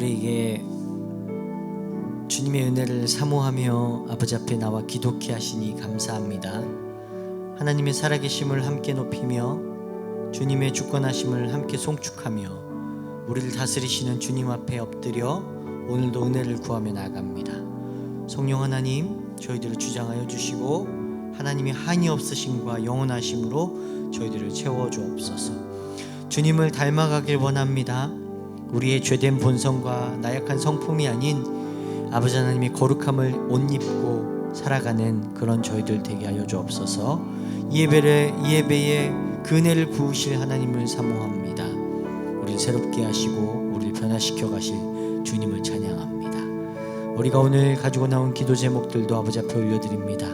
우리에게 주님의 은혜를 사모하며 아버지 앞에 나와 기도케 하시니 감사합니다. 하나님의 살아계심을 함께 높이며 주님의 주권하심을 함께 송축하며 우리를 다스리시는 주님 앞에 엎드려 오늘도 은혜를 구하며 나아갑니다. 성령 하나님, 저희들을 주장하여 주시고 하나님의 한이 없으심과 영원하심으로 저희들을 채워주옵소서. 주님을 닮아가길 원합니다. 우리의 죄된 본성과 나약한 성품이 아닌 아버지 하나님의 거룩함을 옷 입고 살아가는 그런 저희들 되게 하여 주옵소서. 이 예배에 그 은혜를 부으실 하나님을 사모합니다. 우리를 새롭게 하시고 우리를 변화시켜 가실 주님을 찬양합니다. 우리가 오늘 가지고 나온 기도 제목들도 아버지 앞에 올려드립니다.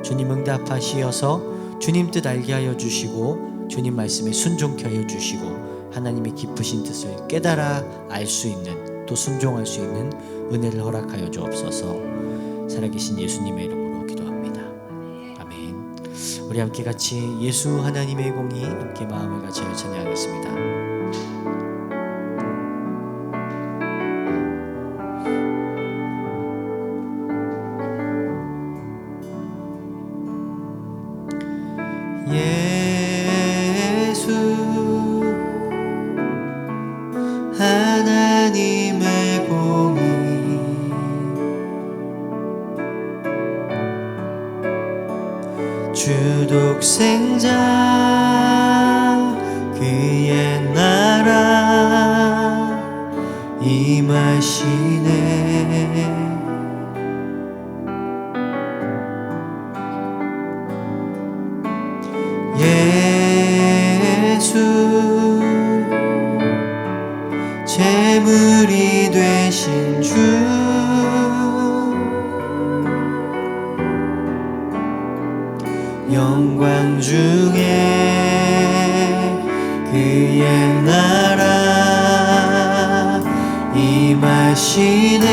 주님 응답하시어서 주님 뜻 알게 하여 주시고 주님 말씀에 순종케 하여 주시고 하나님의 기쁘신 뜻을 깨달아 알 수 있는, 또 순종할 수 있는 은혜를 허락하여 주옵소서. 살아계신 예수님의 이름으로 기도합니다. 아멘. 우리 함께 같이 예수 하나님의 공이 함께 마음을 같이 찬양하겠습니다. 하나님의 공의 주독생자 그의 나라 임하시네. 예수 재물이 되신 주 영광 중에 그의 나라 임하시네.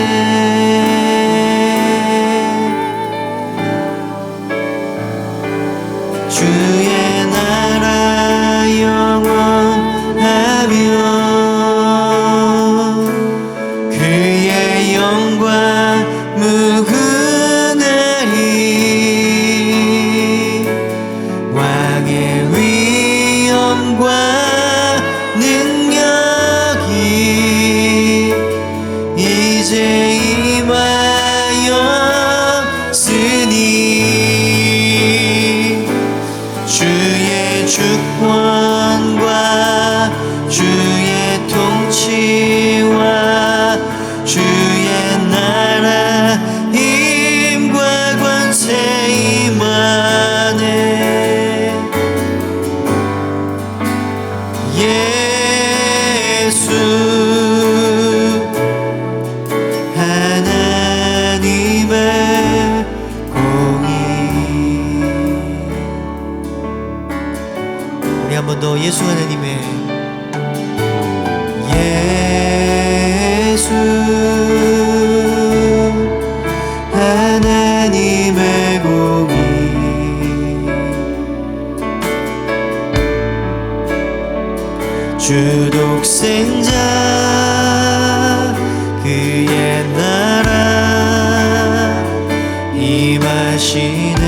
주의 나라 영원하며 그의 영광 무궁하리. 왕의 위엄과 능력이 이제 임하였으니 주의 주권과 주의 통치와 주의 나라 힘과 권세 임하네. 예수 하나님의 공의. 우리 한 번 더 예수 하나님의 예수 하나님의 공의 주독생자 그의 나라 임하시네.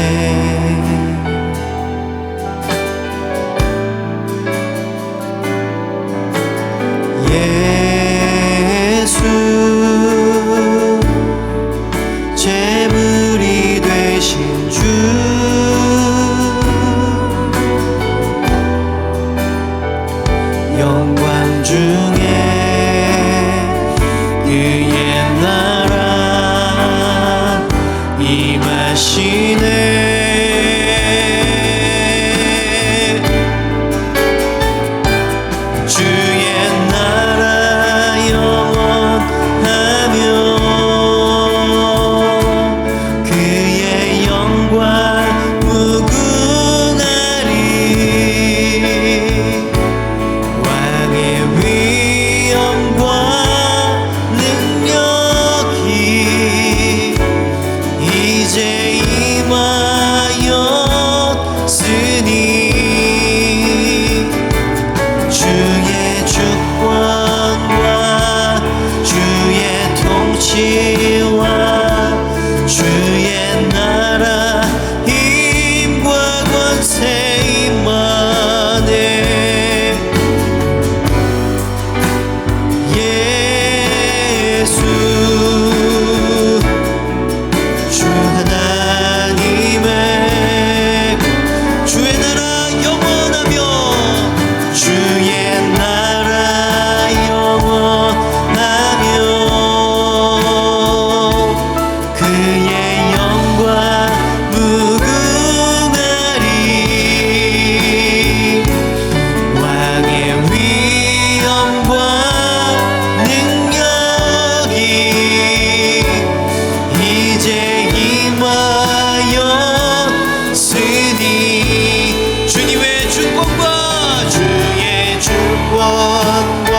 주권과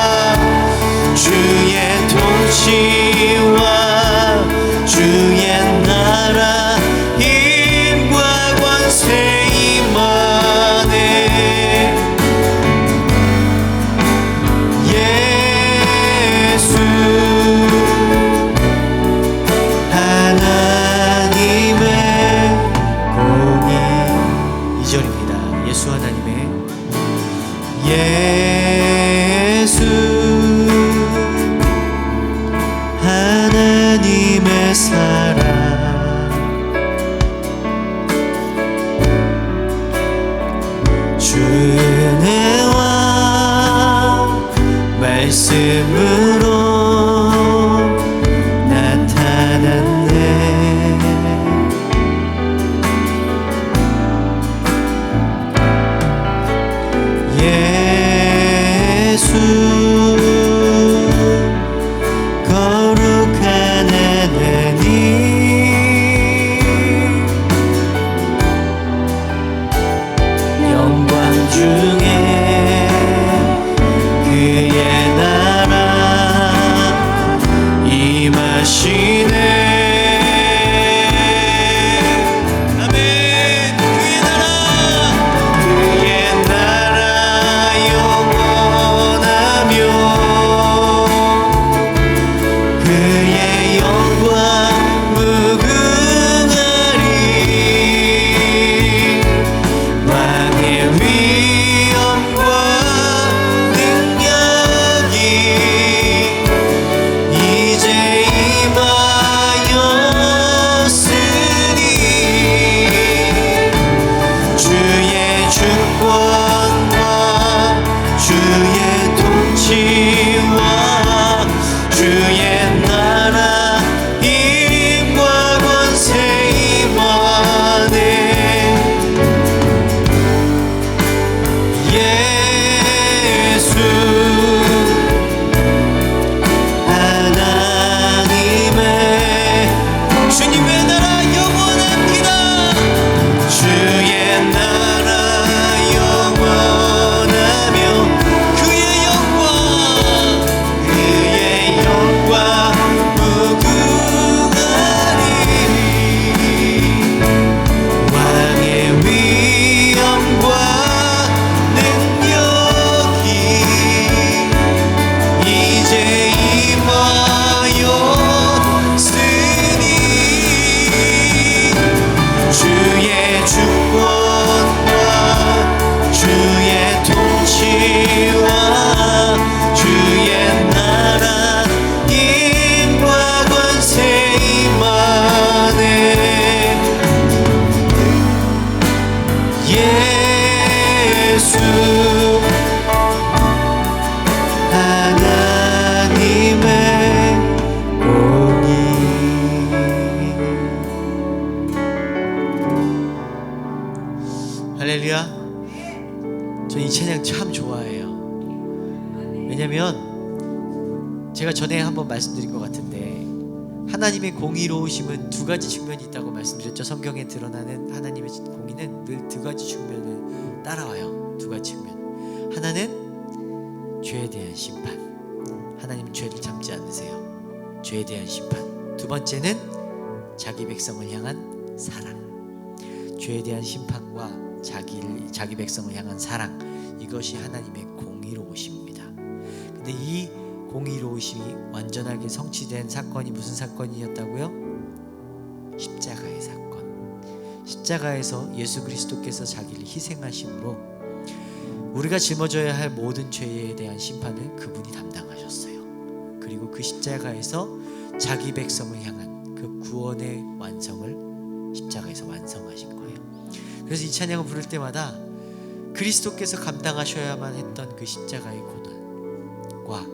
주의 통치와 주의 나라 힘과 권세 임하네. 예수 하나님의 공의. 2절입니다. 예수 하나님의 예수 하나님의 사랑 주의 왕 말씀으로 나타났네. 예수 거룩한 하나님 영광 중에 그의 나라 임하시네. 아멘. 그의 나라 영원하며 그의 영광 무궁하리. 왕의 위엄과 능력이 이제 임하였으니 주의 주권과 주의 통치와 주의 나라 힘과 권세 임하네. 예수 하나님의 주님의 나라 영원합니다. 주의 나라 영원하며 그의 영광 무궁하리. 왕의 위엄과 능력이 이제 임하였으니 주의 주권과 주의 통치와 주의 나라 힘과 권세 임하네. 예수 하나님의 공의. 할렐루야. 저 이 찬양 참 좋아해요. 왜냐면 제가 전에 한번 말씀드린 것 같은데 하나님의 공의로우심은 두 가지 측면이 있다고 말씀드렸죠. 성경에 드러나는 하나님의 공의는 늘 두 가지 측면을 따라와요. 두 가지 측면. 하나는 죄에 대한 심판. 하나님은 죄를 참지 않으세요. 죄에 대한 심판. 두 번째는 자기 백성을 향한 사랑. 죄에 대한 심판과 자기 백성을 향한 사랑, 이것이 하나님의 공의로우심입니다. 근데 이 공의로우심이 완전하게 성취된 사건이 무슨 사건이었다고요? 십자가의 사건. 십자가에서 예수 그리스도께서 자기를 희생하심으로 우리가 짊어져야 할 모든 죄에 대한 심판을 그분이 담당하셨어요. 그리고 그 십자가에서 자기 백성을 향한 그 구원의 완성을 십자가에서 완성하신 거예요. 그래서 이 찬양을 부를 때마다 그리스도께서 감당하셔야만 했던 그 십자가의 고난과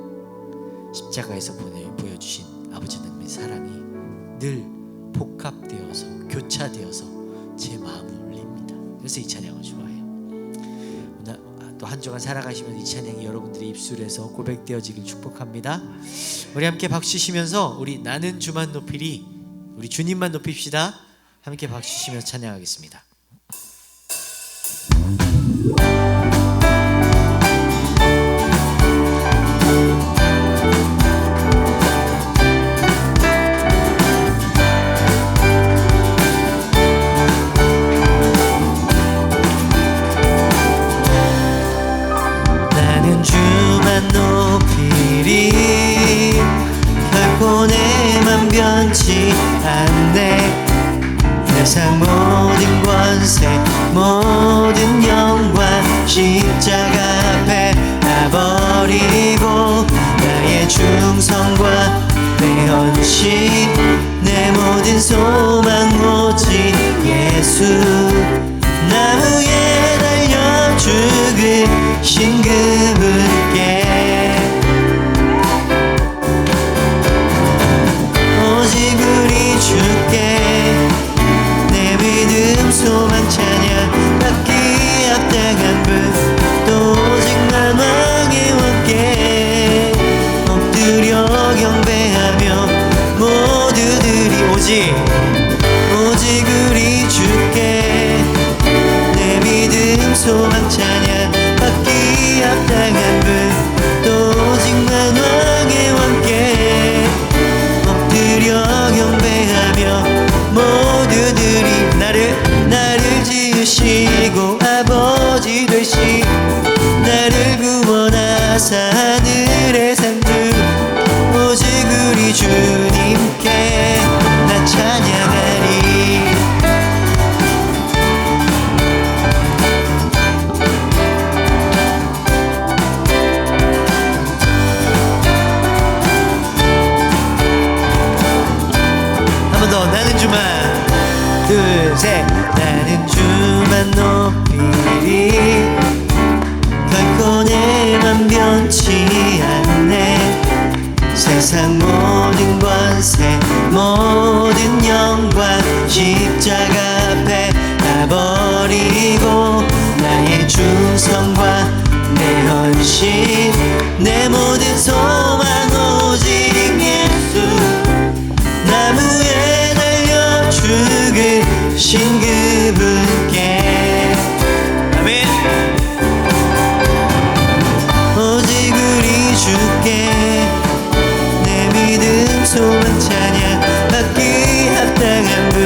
십자가에서 보여주신 아버지 하나님의 사랑이 늘 복합되어서 교차되어서 제 마음을 울립니다. 그래서 이 찬양을 좋아해요. 오늘 또 한 주간 살아가시면서 이 찬양이 여러분들의 입술에서 고백되어지길 축복합니다. 우리 함께 박수 치시면서 우리 나는 주만 높이리, 우리 주님만 높입시다. 함께 박수 치시면서 찬양하겠습니다. 않네. 세상 모든 권세 모든 영광 십자가 앞에 다 버리고 나의 충성과 내 헌신 내 모든 소망 오직 예수 나무에 달려 죽으신 그분께 오직 우리 주께 내 믿음 소망 찬양 받기 합당한 분 또 오직 만왕의 왕께 엎드려 경배하며 모두들이 오직 우리 주께 내 믿음 소망 찬양 받기 합당한 분 또 오직 만왕의 왕께 엎드려 경배하며 모두들이 나를 지으시고 아버지 되시 나를 구원하사 하늘의 상주 오직 우리 주님께 나 찬양하리. 한 번 더 나는 주만 둘 셋 나는 주만 높이리 결코 내만 변치 않네. 세상 모든 권세 모든 영광 십자가 앞에 다 버리고 나의 충성과 내 헌신 내 모든 소망 오직 예수 나무에 달려 죽으신 그분께 아멘. 오직 우리 주께 내 믿음 소망 찬양 받기 합당한 분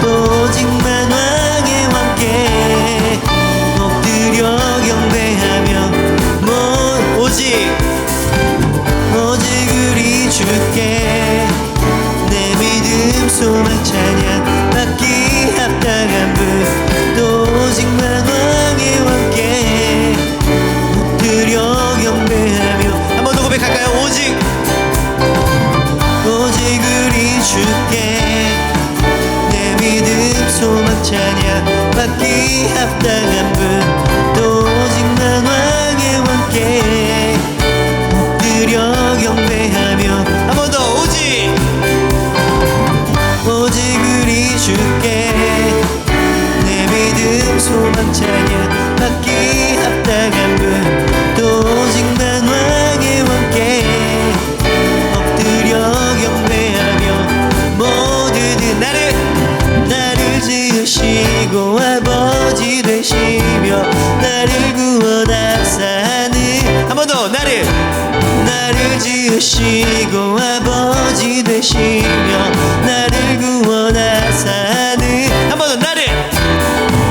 오직 만왕의 왕께 엎드려 경배하며 오직 우리 주께 내 믿음 소망 찬양 받기 합당한 분 또 오직 만왕의 왕께 엎드려 경배하며 한 번 더 고백할까요? 오직 우리 주께 내 믿음 소망 찬양 받기 합당한 분 또 오직 만왕의 왕께 엎드려 경배하며 한 번 더 오직 우리 주께 내 믿음 소망 찬양 받기 합당한 분 또 오직 만왕의 왕께 엎드려 경배하며 모두들 나를 지으시고 아버지 되시며 나를 구원하사 하늘 한 번 더 나를 지으시고 아버지 되시며 나를 구원하사 하늘 한 번 더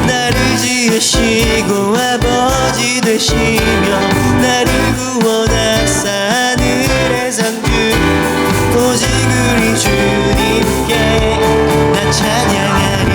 나를 지으시고 아버지 되시며 나를 구원하사 하늘의 상주 오직 우리 주님께 나 찬양하리.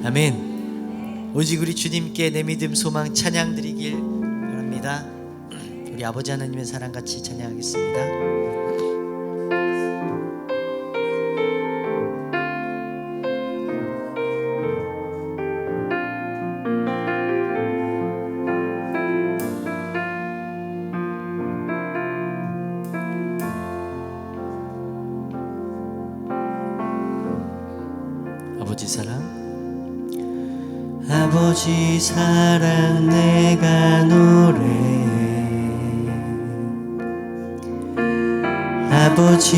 아멘. 오직 우리 주님께 내 믿음 소망 찬양 드리길 바랍니다. 우리 아버지 하나님의 사랑 같이 찬양하겠습니다. 아버지 사랑 아버지 사랑 내가 노래해 아버지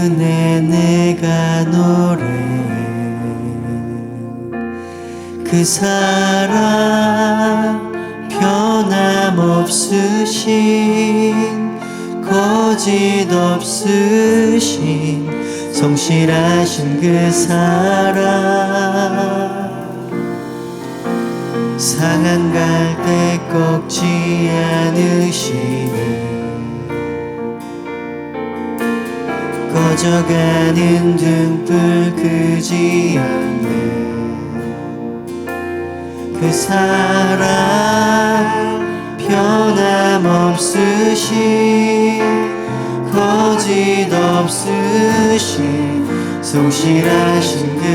은혜 내가 노래해 그 사랑 변함없으신 거짓 없으신 성실하신 그 사랑 상한 갈대 꺾지 않으시는 꺼져가는 등불 끄지 않는 그 사랑 변함없으신 거짓 없으신 성실하신 그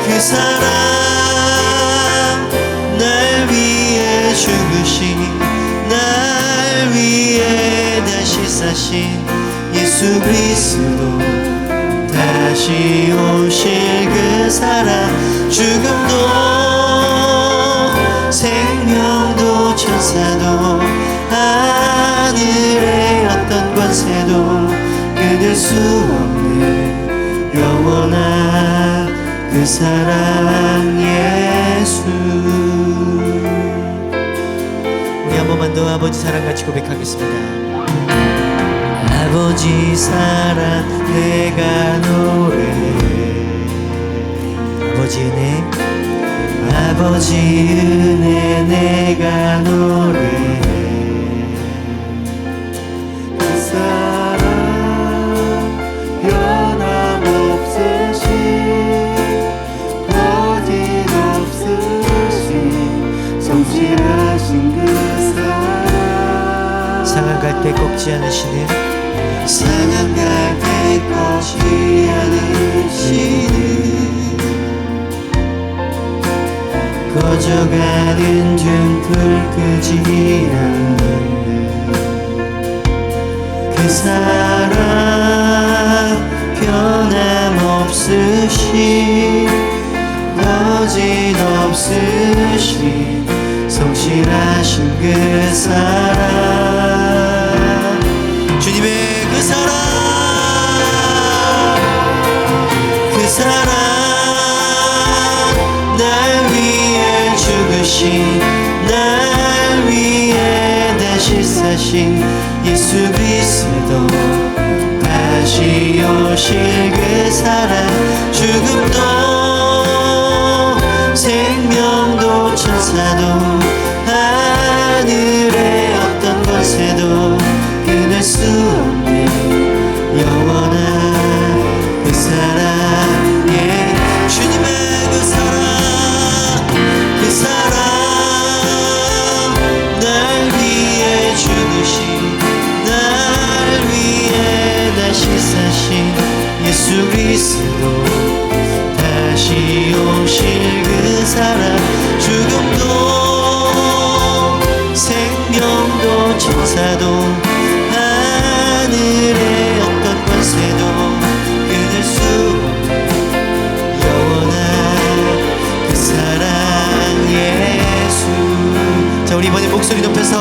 그 사랑 날 위해 죽으신 날 위해 다시 사신 예수 그리스도 다시 오실 그 사랑 죽음도 생명도 천사도 하늘의 어떤 권세도 끊을 수 없는 영원한 그 사랑 예수. 우리 한 번만 더 아버지 사랑 같이 고백하겠습니다. 아버지 사랑 내가 노래해 아버지 은혜 아버지 은혜 내가 노래해 그 사랑 변함없으신 거짓 없으신 성실하신 그 사랑 상한 갈대 꺾지 않으시는 상한 갈대 꺾지 않으시는 꺼져가는 등불 끄지 않는 그 사랑 변함없으신 거짓 없으신 성실하신 그 사랑 주님의 그 사랑 날 위해 죽으신 날 위해 다시 사신 예수 그리스도 다시 오실 그 사랑 죽음도 생명도 천사도 하늘의 어떤 권세도 끊을 수 없는 영원한 그 사랑에 주님의 그 사랑 날 위해 죽으신 날 위해 다시 사신 예수 그리스도 다시 오실 그 사랑 죽음도 생명도 천사도 하늘의 어떤 권세도 끊을 수 없는 영원한 그 사랑 예수. 자 우리 이번에 목소리 높여서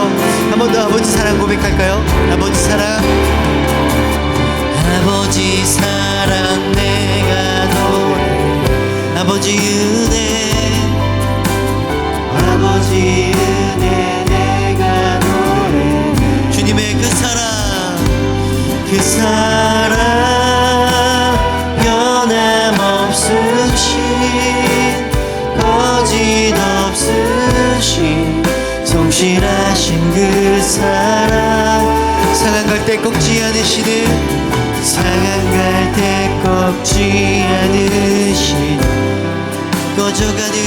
한 번 더 아버지 사랑 고백할까요? 아버지 사랑 아버지 사랑 내가 노래 아버지 은혜 아버지 은혜 내가 노래 주님의 그 사랑 변함없으신 거짓 없으신 성실하신 그 사랑 상한 갈대 꺾지 않으시는 상한 갈대 꺾지 않으신 꺼져가는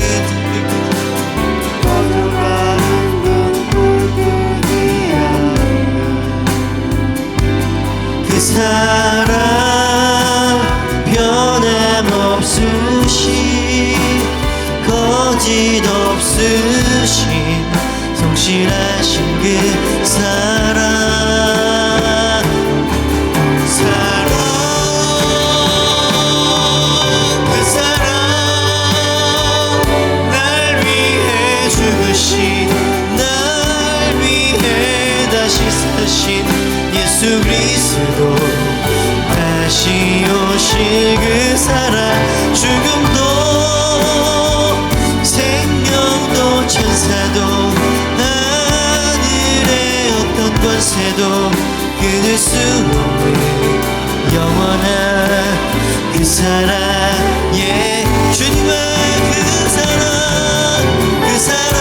그 사랑 변함없으신 거짓 없으신 성실하신 그 사랑 날 위해 죽으신 날 위해 다시 사신 예수 그리스도 그 사랑 죽음도 생명도 천사도 하늘의 어떤 권세도 끊을 수 없는 영원한 그 사랑 예 주님의 그 사랑 그 사랑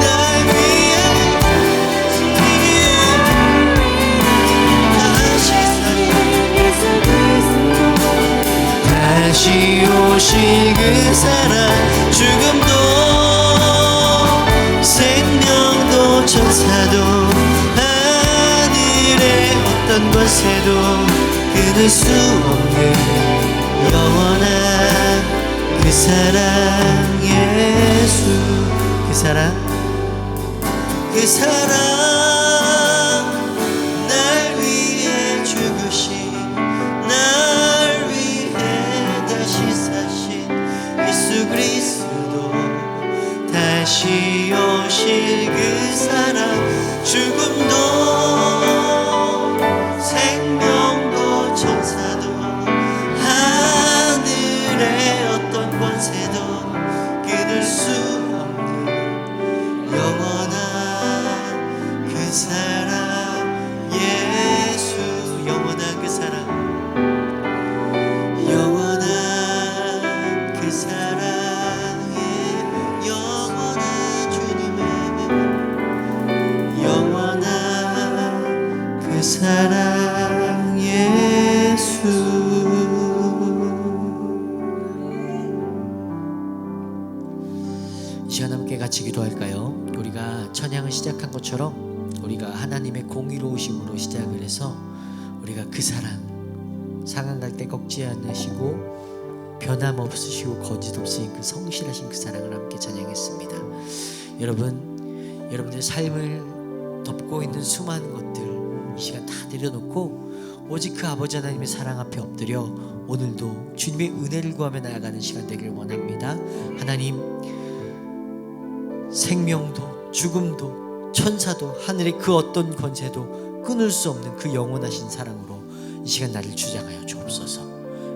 날 위해 다시 오실 그 사랑 죽음도 생명도 천사도 하늘의 어떤 권세도 끊을 수 없는 영원한 그 사랑 예수 그 사랑 날 위해 죽으신 날 위해 다시 사신 예수 그리스도 다시 오실 그 사랑 죽음도 생명도 천사도 하늘의 어떤 권세도 끊을 수 없는 영원한 그 사랑 예수 영원한 그 사랑 영원한 그 사랑에 영원한 주님의 영원한 그 사랑 예수 이 시간 함께 같이 기도할까요? 우리가 찬양을 시작한 것처럼 우리가 하나님의 공의로우심으로 시작을 해서 우리가 그 사랑 상한 갈 때 꺾지 않으시고 변함없으시고 거짓 없으신 그 성실하신 그 사랑을 함께 찬양했습니다. 여러분들의 삶을 덮고 있는 수많은 것들 이 시간 다 내려놓고 오직 그 아버지 하나님의 사랑 앞에 엎드려 오늘도 주님의 은혜를 구하며 나아가는 시간 되길 원합니다. 하나님 생명도 죽음도 천사도 하늘의 그 어떤 권세도 끊을 수 없는 그 영원하신 사랑으로 이 시간 나를 주장하여 주옵소서.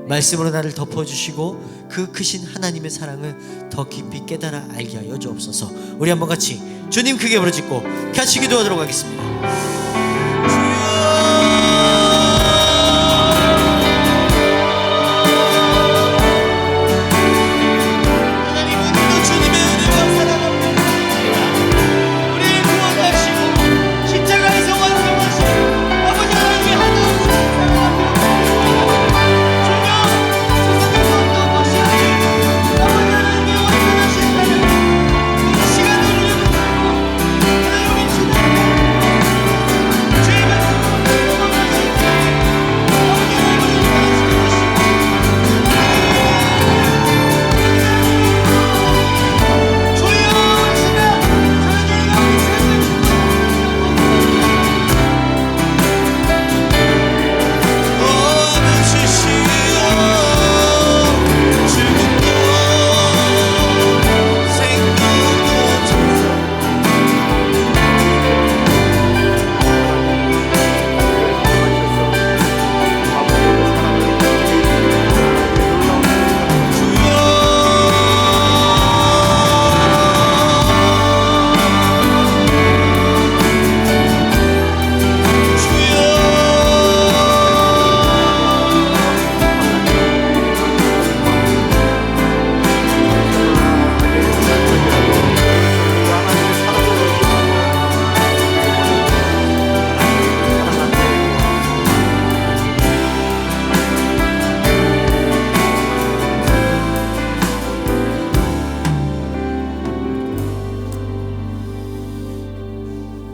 말씀으로 나를 덮어주시고 그 크신 하나님의 사랑을 더 깊이 깨달아 알게 하여 주옵소서. 우리 한번 같이 주님 크게 부르짖고 같이 기도하도록 하겠습니다.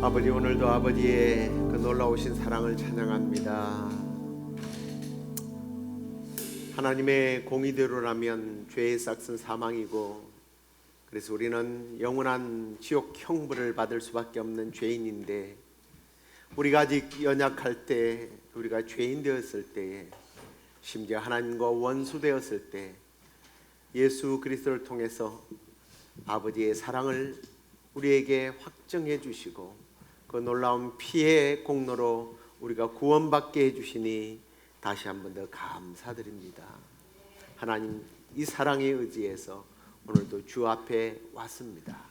아버지, 오늘도 아버지의 그 놀라우신 사랑을 찬양합니다. 하나님의 공의대로라면 죄의 싹은 사망이고, 그래서 우리는 영원한 지옥 형벌을 받을 수밖에 없는 죄인인데, 우리가 아직 연약할 때, 우리가 죄인 되었을 때에, 심지어 하나님과 원수 되었을 때 예수 그리스도를 통해서 아버지의 사랑을 우리에게 확정해 주시고 그 놀라운 피의 공로로 우리가 구원받게 해주시니 다시 한 번 더 감사드립니다. 하나님, 이 사랑에 의지해서 오늘도 주 앞에 왔습니다.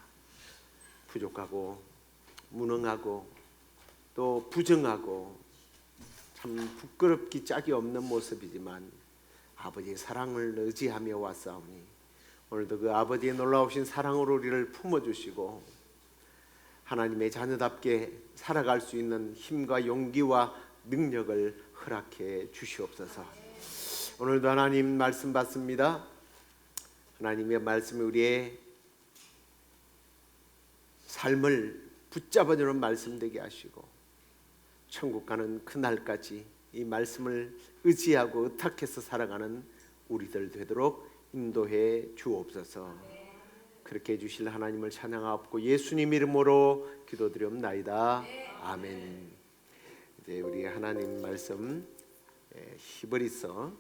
부족하고 무능하고 또 부정하고 참 부끄럽기 짝이 없는 모습이지만 아버지의 사랑을 의지하며 왔사오니 오늘도 그 아버지의 놀라우신 사랑으로 우리를 품어주시고 하나님의 자녀답게 살아갈 수 있는 힘과 용기와 능력을 허락해 주시옵소서. 오늘도 하나님 말씀 받습니다. 하나님의 말씀이 우리의 삶을 붙잡아주는 말씀 되게 하시고 천국 가는 그날까지 이 말씀을 의지하고 의탁해서 살아가는 우리들 되도록 인도해 주옵소서. 그렇게 해주실 하나님을 찬양하옵고 예수님 이름으로 기도드리옵나이다. 아멘. 이제 우리 하나님 말씀 히브리서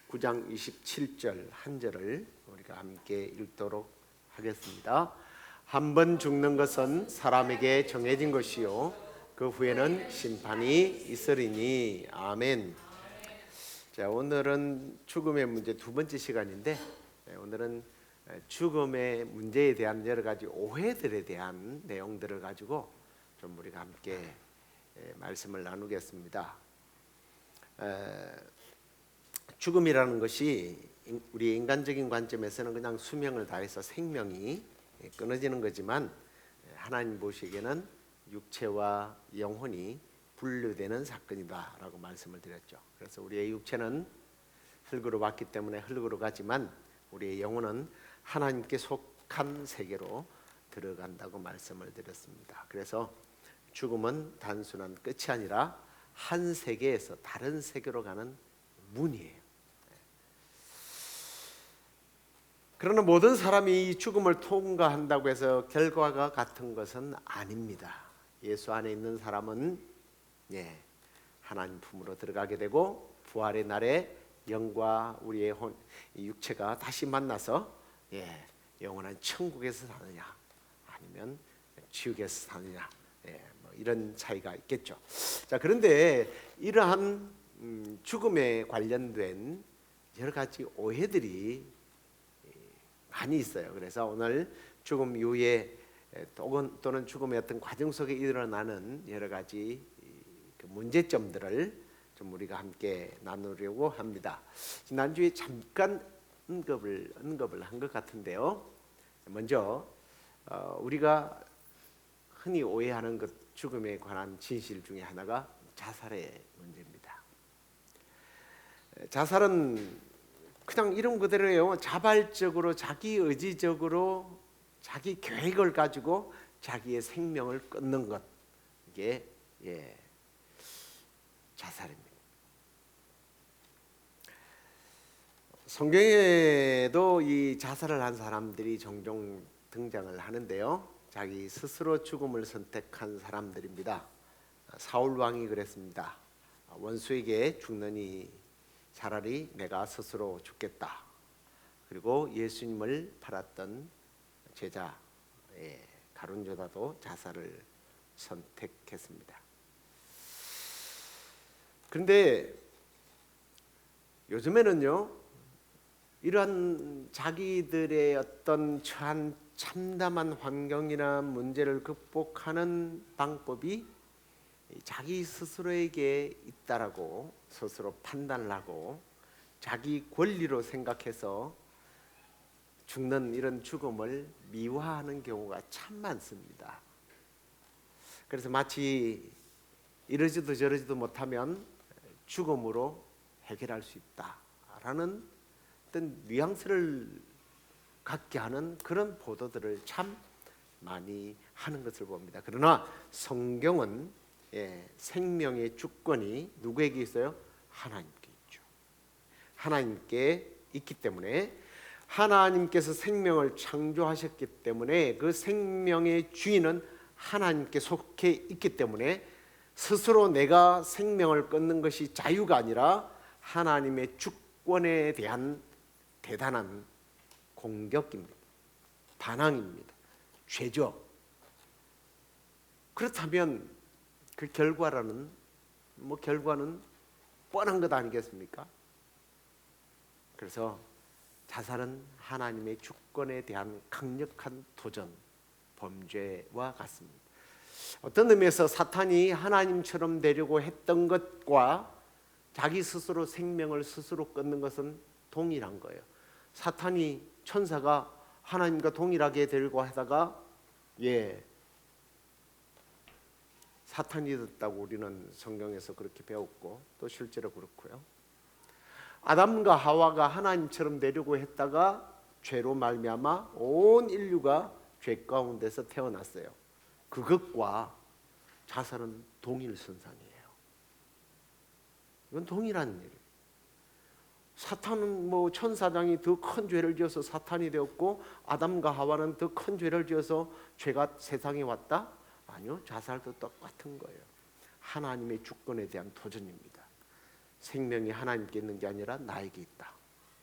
9장 27절 한 절을 우리가 함께 읽도록 하겠습니다. 한 번 죽는 것은 사람에게 정해진 것이요 그 후에는 심판이 있으리니. 아멘. 자, 오늘은 죽음의 문제 두 번째 시간인데 오늘은 죽음의 문제에 대한 여러 가지 오해들에 대한 내용들을 가지고 좀 우리가 함께 말씀을 나누겠습니다. 죽음이라는 것이 우리 인간적인 관점에서는 그냥 수명을 다해서 생명이 끊어지는 거지만 하나님 보시기에는 육체와 영혼이 분류되는 사건이다라고 말씀을 드렸죠. 그래서 우리의 육체는 흙으로 왔기 때문에 흙으로 가지만 우리의 영혼은 하나님께 속한 세계로 들어간다고 말씀을 드렸습니다. 그래서 죽음은 단순한 끝이 아니라 한 세계에서 다른 세계로 가는 문이에요. 그러나 모든 사람이 이 죽음을 통과한다고 해서 결과가 같은 것은 아닙니다. 예수 안에 있는 사람은 하나님 품으로 들어가게 되고 부활의 날에 영과 우리의 육체가 다시 만나서 영원한 천국에서 사느냐 아니면 지옥에서 사느냐 뭐 이런 차이가 있겠죠. 자, 그런데 이러한 죽음에 관련된 여러 가지 오해들이 많이 있어요. 그래서 오늘 죽음 이후에 또는 죽음의 어떤 과정 속에 일어나는 여러 가지 그 문제점들을 좀 우리가 함께 나누려고 합니다. 지난주에 잠깐 언급을 한 것 같은데요. 먼저 우리가 흔히 오해하는 것 죽음에 관한 진실 중에 하나가 자살의 문제입니다. 자살은 그냥 이름 그대로예요. 자발적으로 자기 의지적으로 자기 계획을 가지고 자기의 생명을 끊는 것, 이게 자살입니다. 성경에도 이 자살을 한 사람들이 종종 등장을 하는데요. 자기 스스로 죽음을 선택한 사람들입니다. 사울 왕이 그랬습니다. 원수에게 죽느니 차라리 내가 스스로 죽겠다. 그리고 예수님을 팔았던 제자 가룟 유다도 자살을 선택했습니다. 그런데 요즘에는요, 이러한 자기들의 어떤 처한 참담한 환경이나 문제를 극복하는 방법이 자기 스스로에게 있다라고 스스로 판단을 하고 자기 권리로 생각해서 죽는 이런 죽음을 미화하는 경우가 참 많습니다. 그래서 마치 이러지도 저러지도 못하면 죽음으로 해결할 수 있다라는 어떤 뉘앙스를 갖게 하는 그런 보도들을 참 많이 하는 것을 봅니다. 그러나 성경은 생명의 주권이 누구에게 있어요? 하나님께 있죠. 하나님께 있기 때문에 하나님께서 생명을 창조하셨기 때문에 그 생명의 주인은 하나님께 속해 있기 때문에 스스로 내가 생명을 끊는 것이 자유가 아니라 하나님의 주권에 대한 대단한 공격입니다. 반항입니다. 죄죠. 그렇다면 그 결과는 뻔한 것 아니겠습니까? 그래서 자살은 하나님의 주권에 대한 강력한 도전, 범죄와 같습니다. 어떤 의미에서 사탄이 하나님처럼 되려고 했던 것과 자기 스스로 생명을 스스로 끊는 것은 동일한 거예요. 사탄이 천사가 하나님과 동일하게 되려고 하다가 사탄이 됐다고 우리는 성경에서 그렇게 배웠고 또 실제로 그렇고요. 아담과 하와가 하나님처럼 되려고 했다가 죄로 말미암아 온 인류가 죄 가운데서 태어났어요. 그것과 자살은 동일선상이에요. 이건 동일한 일이에요. 사탄은 천사장이 더 큰 죄를 지어서 사탄이 되었고 아담과 하와는 더 큰 죄를 지어서 죄가 세상에 왔다? 아니요, 자살도 똑같은 거예요. 하나님의 주권에 대한 도전입니다. 생명이 하나님께 있는 게 아니라 나에게 있다.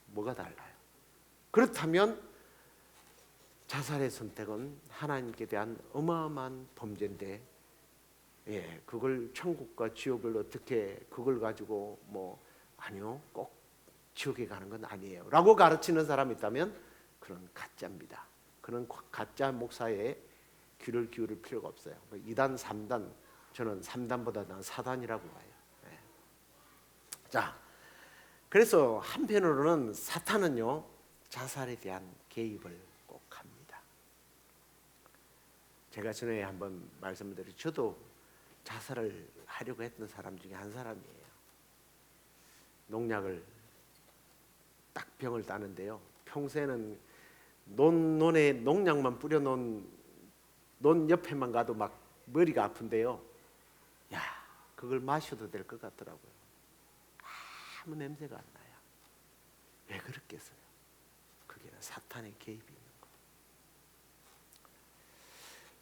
뭐가 달라요? 그렇다면 자살의 선택은 하나님께 대한 어마어마한 범죄인데 그걸 천국과 지옥을 어떻게 그걸 가지고 아니요, 꼭 지옥에 가는 건 아니에요 라고 가르치는 사람이 있다면 그런 가짜입니다. 그런 가짜 목사에 귀를 기울일 필요가 없어요. 2단, 3단, 저는 3단보다 난 4단이라고 봐요. 자, 그래서 한편으로는 사탄은요 자살에 대한 개입을 꼭 합니다. 제가 전에 한번 말씀드린 저도 자살을 하려고 했던 사람 중에 한 사람이에요. 농약을 딱 병을 따는데요, 평소에는 논에 농약만 뿌려놓은 논 옆에만 가도 막 머리가 아픈데요, 그걸 마셔도 될 것 같더라고요. 아무 냄새가 안 나요. 왜 그렇겠어요? 그게 사탄의 개입이 있는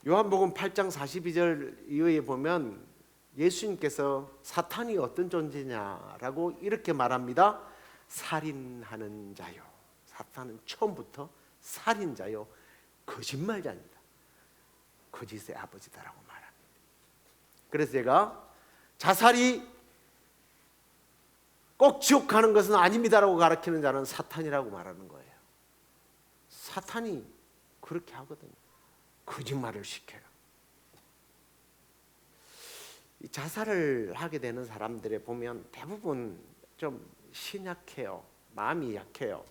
거예요. 요한복음 8장 42절 이후에 보면 예수님께서 사탄이 어떤 존재냐라고 이렇게 말합니다. 살인하는 자요. 사탄은 처음부터 살인자요, 거짓말자입니다. 거짓의 아버지다라고 말합니다. 그래서 제가 자살이 꼭 지옥 가는 것은 아닙니다라고 가르치는 자는 사탄이라고 말하는 거예요. 사탄이 그렇게 하거든요. 거짓말을 시켜요. 이 자살을 하게 되는 사람들에 보면 대부분 좀 신약해요. 마음이 약해요.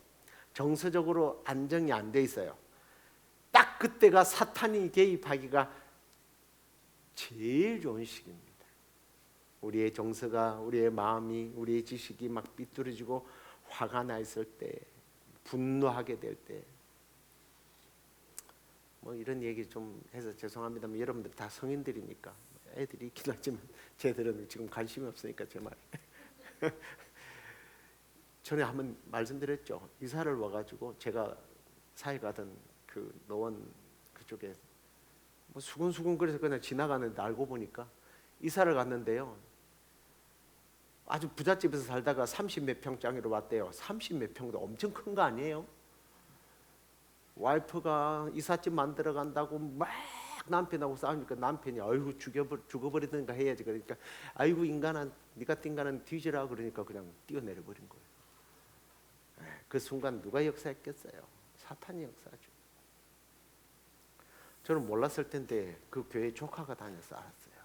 정서적으로 안정이 안 돼 있어요. 딱 그때가 사탄이 개입하기가 제일 좋은 시기입니다. 우리의 정서가, 우리의 마음이, 우리의 지식이 막 삐뚤어지고 화가 나 있을 때, 분노하게 될 때, 이런 얘기 좀 해서 죄송합니다만 여러분들 다 성인들이니까 애들이 있긴 하지만 쟤들은 지금 관심이 없으니까 제 말. 전에 한번 말씀드렸죠. 이사를 와가지고 제가 사회 가던 그 노원 그쪽에 수근수근 그래서 그냥 지나가는데 알고 보니까 이사를 갔는데요, 아주 부잣집에서 살다가 30몇 평짜리로 왔대요. 30몇 평도 엄청 큰 거 아니에요? 와이프가 이삿집 만들어 간다고 막 남편하고 싸우니까 남편이 아이고 죽어버리든가 해야지. 그러니까 아이고 인간아, 네 같은 인간은 뒤지라 그러니까 그냥 뛰어내려 버린 거예요. 그 순간 누가 역사했겠어요? 사탄이 역사죠. 저는 몰랐을 텐데 그 교회 조카가 다녀서 알았어요.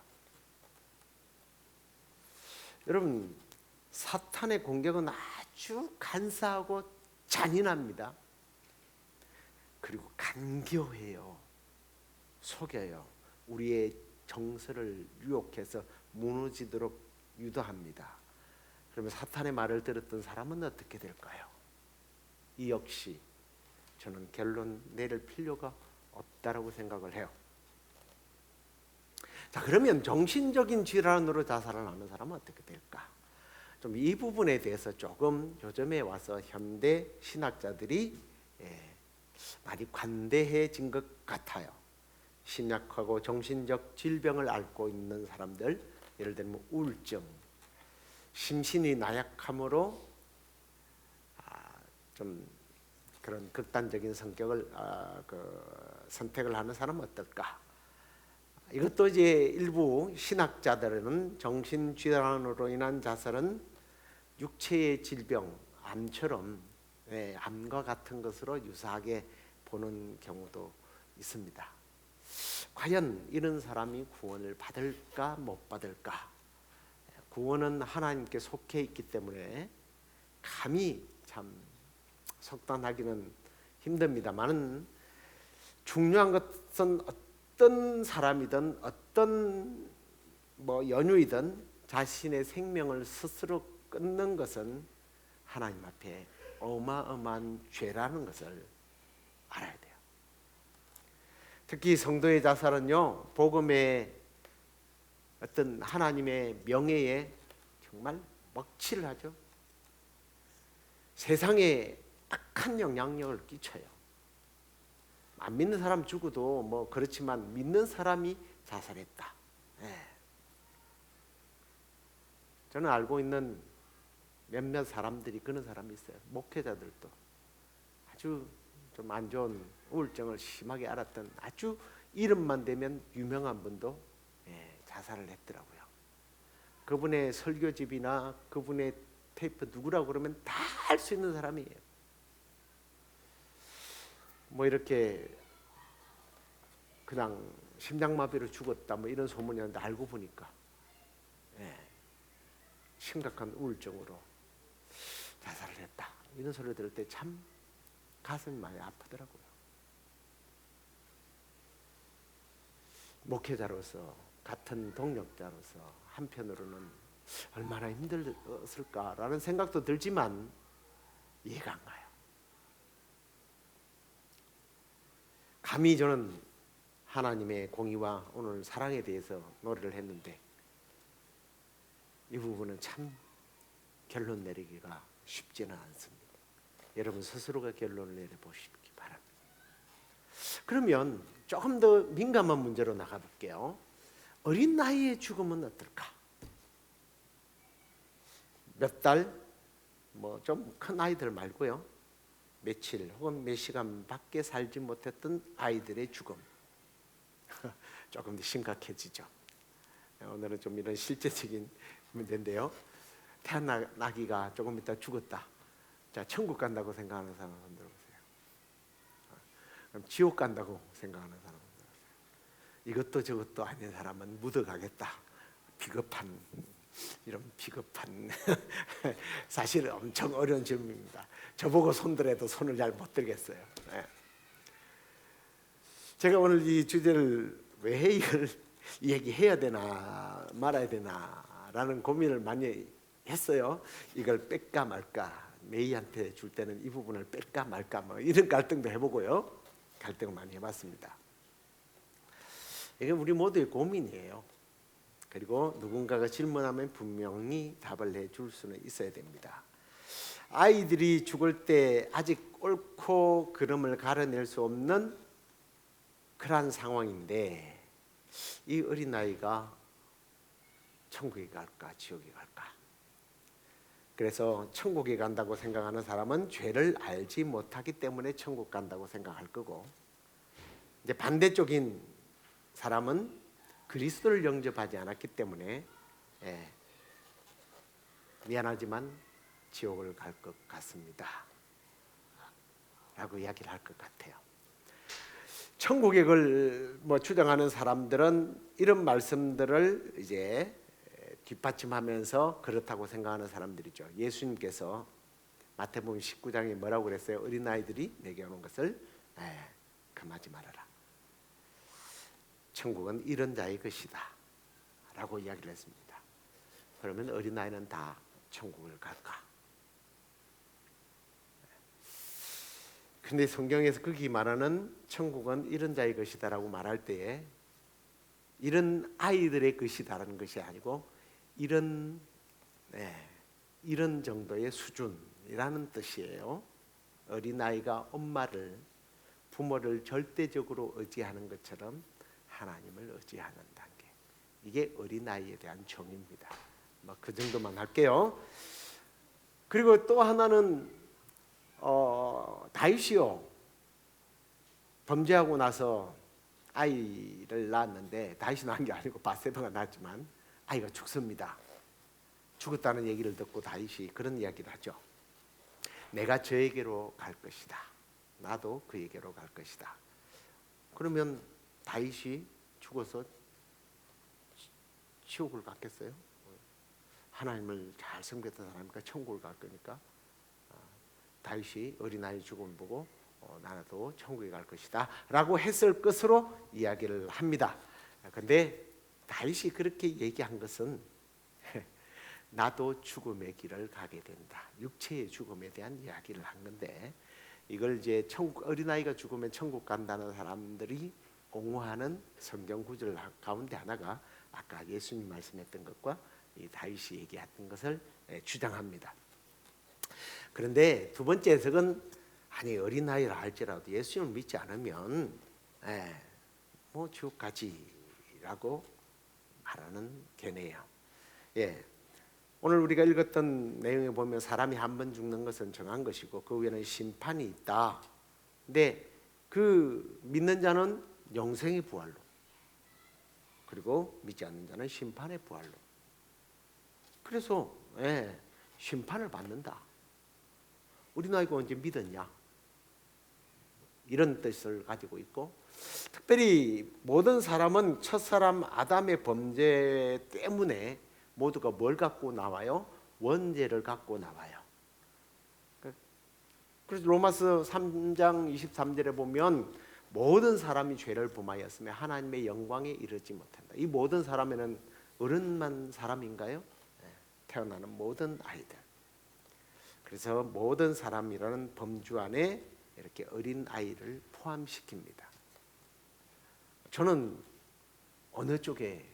여러분, 사탄의 공격은 아주 간사하고 잔인합니다. 그리고 간교해요. 속여요. 우리의 정서를 유혹해서 무너지도록 유도합니다. 그러면 사탄의 말을 들었던 사람은 어떻게 될까요? 이 역시 저는 결론 내릴 필요가 없다라고 생각을 해요. 자, 그러면 정신적인 질환으로 자살을 하는 사람은 어떻게 될까? 좀 이 부분에 대해서 조금 요즘에 와서 현대 신학자들이 많이 관대해진 것 같아요. 심약하고 정신적 질병을 앓고 있는 사람들, 예를 들면 우울증, 심신이 나약함으로 좀 그런 극단적인 성격을 선택을 하는 사람은 어떨까? 이것도 이제 일부 신학자들은 정신질환으로 인한 자살은 육체의 질병, 암처럼 암과 같은 것으로 유사하게 보는 경우도 있습니다. 과연 이런 사람이 구원을 받을까 못 받을까? 구원은 하나님께 속해 있기 때문에 감히 참 속단하기는 힘듭니다만은 중요한 것은 어떤 사람이든 어떤 연유이든 자신의 생명을 스스로 끊는 것은 하나님 앞에 어마어마한 죄라는 것을 알아야 돼요. 특히 성도의 자살은요, 복음의 어떤 하나님의 명예에 정말 먹칠을 하죠. 세상에 악한 영향력을 끼쳐요. 안 믿는 사람 죽어도 그렇지만 믿는 사람이 자살했다. 저는 알고 있는 몇몇 사람들이 그런 사람이 있어요. 목회자들도 아주 좀 안 좋은 우울증을 심하게 앓았던 아주 이름만 대면 유명한 분도 자살을 했더라고요. 그분의 설교집이나 그분의 테이프 누구라고 그러면 다 알 수 있는 사람이에요. 이렇게 그냥 심장마비로 죽었다 이런 소문이었는데 알고 보니까 심각한 우울증으로 자살을 했다. 이런 소리를 들을 때 참 가슴이 많이 아프더라고요. 목회자로서 같은 동력자로서 한편으로는 얼마나 힘들었을까라는 생각도 들지만 이해가 안 가요. 감히 저는 하나님의 공의와 오늘 사랑에 대해서 노래를 했는데 이 부분은 참 결론 내리기가 쉽지는 않습니다. 여러분 스스로가 결론을 내려보시기 바랍니다. 그러면 조금 더 민감한 문제로 나가볼게요. 어린 나이에 죽으면 어떨까? 몇 달, 좀 큰 아이들 말고요. 며칠 혹은 몇 시간 밖에 살지 못했던 아이들의 죽음. 조금 더 심각해지죠. 오늘은 좀 이런 실제적인 문제인데요. 태어나기가 조금 있다 죽었다. 자, 천국 간다고 생각하는 사람 손 들어보세요. 그럼 지옥 간다고 생각하는 사람 손 들어보세요. 이것도 저것도 아닌 사람은 묻어가겠다. 비겁한 이런 비겁한 사실 엄청 어려운 질문입니다. 저보고 손들어도 손을 잘 못 들겠어요. 제가 오늘 이 주제를 왜 이걸 얘기해야 되나 말아야 되나라는 고민을 많이 했어요. 이걸 뺄까 말까. 메이한테 줄 때는 이 부분을 뺄까 말까 이런 갈등도 해보고요. 갈등을 많이 해봤습니다. 이게 우리 모두의 고민이에요. 그리고 누군가가 질문하면 분명히 답을 해줄 수는 있어야 됩니다. 아이들이 죽을 때 아직 옳고 그름을 가려낼 수 없는 그러한 상황인데 이 어린아이가 천국에 갈까 지옥에 갈까? 그래서 천국에 간다고 생각하는 사람은 죄를 알지 못하기 때문에 천국 간다고 생각할 거고, 이제 반대쪽인 사람은 그리스도를 영접하지 않았기 때문에 미안하지만 지옥을 갈 것 같습니다 라고 이야기를 할 것 같아요. 천국의 걸 주장하는 사람들은 이런 말씀들을 이제 뒷받침하면서 그렇다고 생각하는 사람들이죠. 예수님께서 마태복음 19장에 뭐라고 그랬어요? 어린아이들이 내게 오는 것을 금하지 말아라. 천국은 이런 자의 것이다 라고 이야기를 했습니다. 그러면 어린아이는 다 천국을 갈까? 근데 성경에서 거기 말하는 천국은 이런 자의 것이다 라고 말할 때에 이런 아이들의 것이다라는 것이 아니고 이런 정도의 수준이라는 뜻이에요. 어린아이가 부모를 절대적으로 의지하는 것처럼 하나님을 의지하는 단계. 이게 어린아이에 대한 정의입니다. 그 정도만 할게요. 그리고 또 하나는 다윗이요. 범죄하고 나서 아이를 낳았는데 다윗이 낳은 게 아니고 바세바가 낳았지만 아이가 죽습니다. 죽었다는 얘기를 듣고 다윗이 그런 이야기를 하죠. 내가 저에게로 갈 것이다. 나도 그에게로 갈 것이다. 그러면 다윗이 죽어서 지옥을 갔겠어요? 하나님을 잘 섬겼던 사람이니까 천국을 갈 거니까 다윗이 어린아이 죽음을 보고 나도 천국에 갈 것이다 라고 했을 것으로 이야기를 합니다. 그런데 다윗이 그렇게 얘기한 것은 나도 죽음의 길을 가게 된다. 육체의 죽음에 대한 이야기를 한 건데 이걸 이제 어린아이가 죽으면 천국 간다는 사람들이 옹호하는 성경 구절 가운데 하나가 아까 예수님 말씀했던 것과 이 다윗이 얘기했던 것을 주장합니다. 그런데 두 번째 해석은 아니 어린아이라 할지라도 예수님을 믿지 않으면 뭐 지옥 가지라고 말하는 견해예요. 오늘 우리가 읽었던 내용에 보면 사람이 한 번 죽는 것은 정한 것이고 그 위에는 심판이 있다. 근데 그 믿는 자는 영생의 부활로, 그리고 믿지 않는 자는 심판의 부활로. 그래서 심판을 받는다. 어린아이가 언제 믿었냐? 이런 뜻을 가지고 있고, 특별히 모든 사람은 첫사람 아담의 범죄 때문에 모두가 뭘 갖고 나와요? 원죄를 갖고 나와요. 그래서 로마서 3장 23절에 보면 모든 사람이 죄를 범하였으며 하나님의 영광에 이르지 못한다. 이 모든 사람에는 어른만 사람인가요? 태어나는 모든 아이들. 그래서 모든 사람이라는 범주 안에 이렇게 어린 아이를 포함시킵니다. 저는 어느 쪽에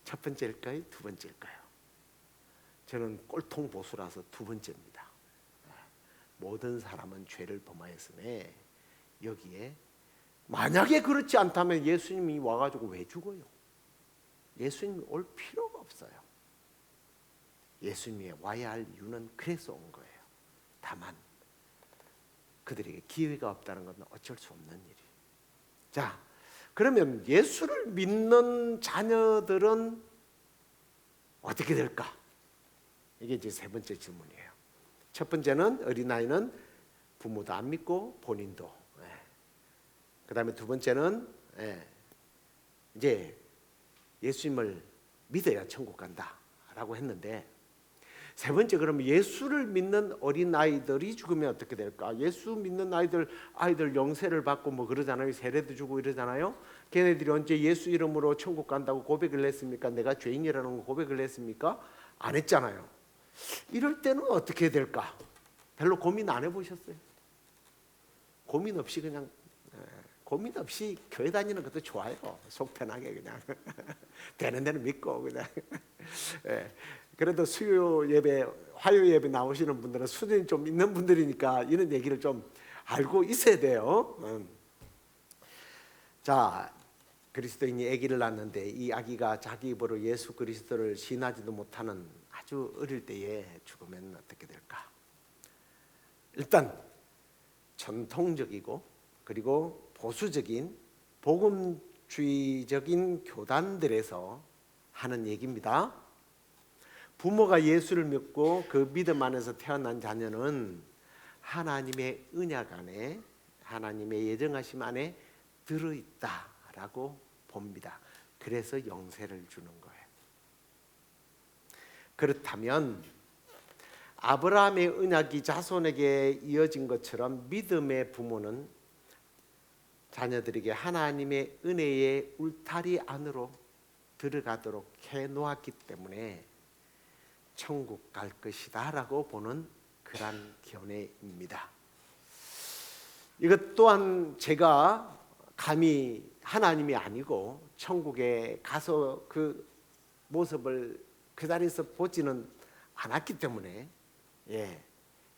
첫 번째일까요? 두 번째일까요? 저는 꼴통 보수라서 두 번째입니다. 모든 사람은 죄를 범하였으니 여기에 만약에 그렇지 않다면 예수님이 와가지고 왜 죽어요? 예수님이 올 필요가 없어요. 예수님이 와야 할 이유는 그래서 온 거예요. 다만 그들에게 기회가 없다는 건 어쩔 수 없는 일이에요. 자, 그러면 예수를 믿는 자녀들은 어떻게 될까? 이게 이제 세 번째 질문이에요. 첫 번째는 어린아이는 부모도 안 믿고 본인도. 그 다음에 두 번째는 이제 예수님을 믿어야 천국 간다라고 했는데, 세 번째, 그러면 예수를 믿는 어린아이들이 죽으면 어떻게 될까? 예수 믿는 아이들 영세를 받고 뭐 그러잖아요. 세례도 주고 이러잖아요. 걔네들이 언제 예수 이름으로 천국 간다고 고백을 했습니까? 내가 죄인이라는 거 고백을 했습니까? 안 했잖아요. 이럴 때는 어떻게 될까? 별로 고민 안 해보셨어요? 고민 없이 그냥 고민 없이 교회 다니는 것도 좋아요. 속 편하게 그냥 되는 데는 믿고 그냥. 그래도 수요 예배, 화요 예배 나오시는 분들은 수준이 좀 있는 분들이니까 이런 얘기를 좀 알고 있어야 돼요. 자, 그리스도인이 아기를 낳는데 이 아기가 자기 입으로 예수 그리스도를 신하지도 못하는 아주 어릴 때에 죽으면 어떻게 될까? 일단 전통적이고 그리고 보수적인 복음주의적인 교단들에서 하는 얘기입니다. 부모가 예수를 믿고 그 믿음 안에서 태어난 자녀는 하나님의 언약 안에, 하나님의 예정하심 안에 들어있다라고 봅니다. 그래서 영세를 주는 거예요. 그렇다면 아브라함의 언약이 자손에게 이어진 것처럼 믿음의 부모는 자녀들에게 하나님의 은혜의 울타리 안으로 들어가도록 해놓았기 때문에 천국 갈 것이다 라고 보는 그런 견해입니다. 이것 또한 제가 감히 하나님이 아니고 천국에 가서 그 모습을 그 자리에서 보지는 않았기 때문에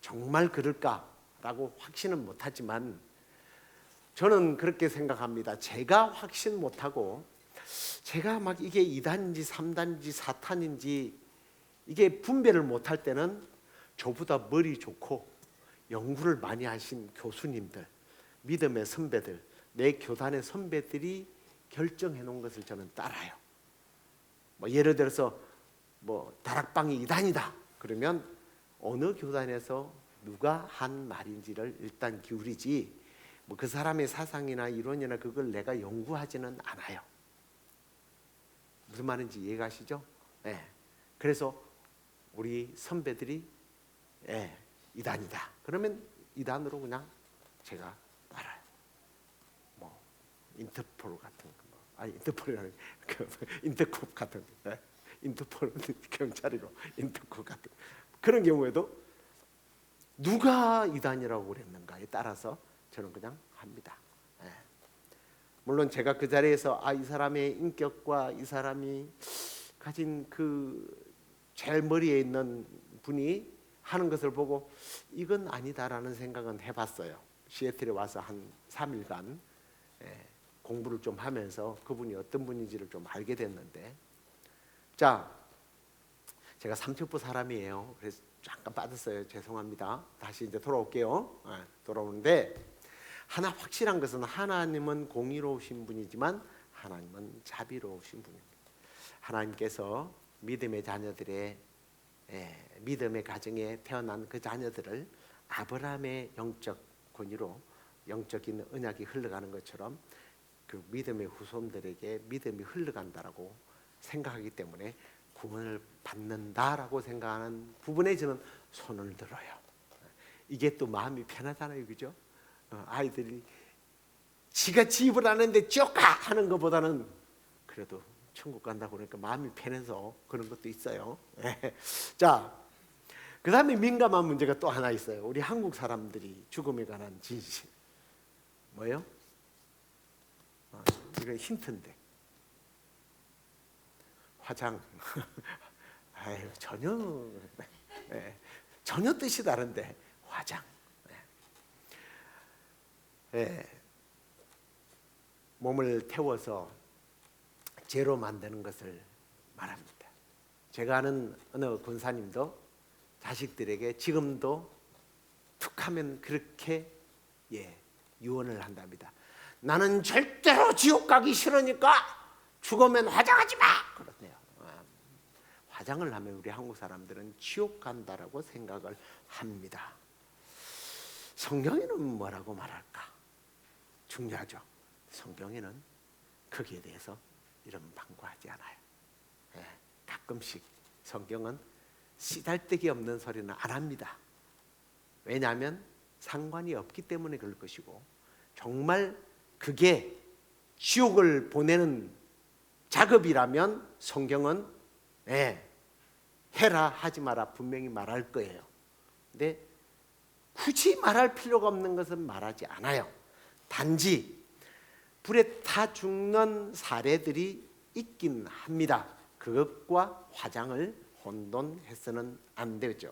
정말 그럴까라고 확신은 못하지만 저는 그렇게 생각합니다. 제가 확신 못하고 제가 막 이게 2단인지 3단인지 4탄인지 이게 분별을 못할 때는 저보다 머리 좋고 연구를 많이 하신 교수님들, 믿음의 선배들, 내 교단의 선배들이 결정해 놓은 것을 저는 따라요. 뭐 예를 들어서 뭐 다락방이 이단이다 그러면 어느 교단에서 누가 한 말인지를 일단 기울이지 뭐 그 사람의 사상이나 이론이나 그걸 내가 연구하지는 않아요. 무슨 말인지 이해가시죠? 예. 그래서 우리 선배들이 이단이다 그러면 이단으로 그냥 제가 따라요. 뭐 인터폴 같은 거, 인터폴이라는 인터콥 같은 거, 인터폴 경찰이로 인터콥 같은 그런 경우에도 누가 이단이라고 그랬는가에 따라서 저는 그냥 합니다. 물론 제가 그 자리에서 이 사람의 인격과 이 사람이 가진 그 제일 머리에 있는 분이 하는 것을 보고 이건 아니다라는 생각은 해봤어요. 시애틀에 와서 한 3일간 공부를 좀 하면서 그분이 어떤 분인지를 좀 알게 됐는데, 자, 제가 삼척부 사람이에요. 그래서 잠깐 빠졌어요. 죄송합니다. 다시 이제 돌아올게요. 돌아오는데 하나 확실한 것은 하나님은 공의로우신 분이지만 하나님은 자비로우신 분입니다. 하나님께서 믿음의 자녀들의 믿음의 가정에 태어난 그 자녀들을 아브라함의 영적 권위로 영적인 언약이 흘러가는 것처럼 그 믿음의 후손들에게 믿음이 흘러간다라고 생각하기 때문에 구원을 받는다라고 생각하는 부분에 저는 손을 들어요. 이게 또 마음이 편하잖아요, 그죠? 아이들이 지가 집을 아는데 쭉 가 하는 것보다는 그래도 천국 간다고 그러니까 마음이 편해서 그런 것도 있어요. 자, 그 다음에 민감한 문제가 또 하나 있어요. 우리 한국 사람들이 죽음에 관한 진실 뭐예요? 이건 힌트인데 화장. 아유, 전혀 뜻이 다른데 화장. 몸을 태워서 재로 만드는 것을 말합니다. 제가 아는 어느 권사님도 자식들에게 지금도 툭하면 그렇게 유언을 한답니다. 나는 절대로 지옥 가기 싫으니까 죽으면 화장하지 마 그러네요. 화장을 하면 우리 한국 사람들은 지옥 간다라고 생각을 합니다. 성경에는 뭐라고 말할까? 중요하죠. 성경에는 거기에 대해서 이런 방구하지 않아요. 가끔씩 성경은 쓰잘데기 없는 소리는 안 합니다. 왜냐하면 상관이 없기 때문에 그럴 것이고 정말 그게 지옥을 보내는 작업이라면 성경은 해라 하지 마라 분명히 말할 거예요. 근데 굳이 말할 필요가 없는 것은 말하지 않아요. 단지 불에 타 죽는 사례들이 있긴 합니다. 그것과 화장을 혼돈해서는 안 되죠.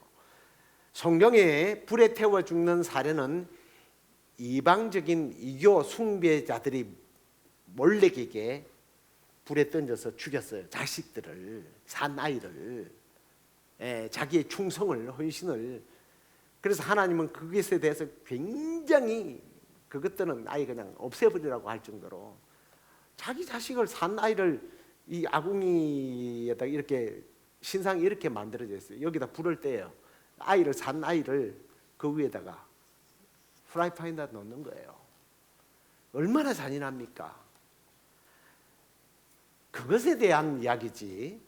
성경에 불에 태워 죽는 사례는 이방적인 이교 숭배자들이 몰래에게 불에 던져서 죽였어요. 자식들을, 사나이를, 자기의 충성을, 헌신을. 그래서 하나님은 그것에 대해서 굉장히 그것들은 아예 그냥 없애버리라고 할 정도로 자기 자식을 사나이를 이 아궁이에다 이렇게 신상이 이렇게 만들어져 있어요. 여기다 불을 떼요. 아이를 사나이를 그 위에다가 프라이팬에다 넣는 거예요. 얼마나 잔인합니까? 그것에 대한 이야기지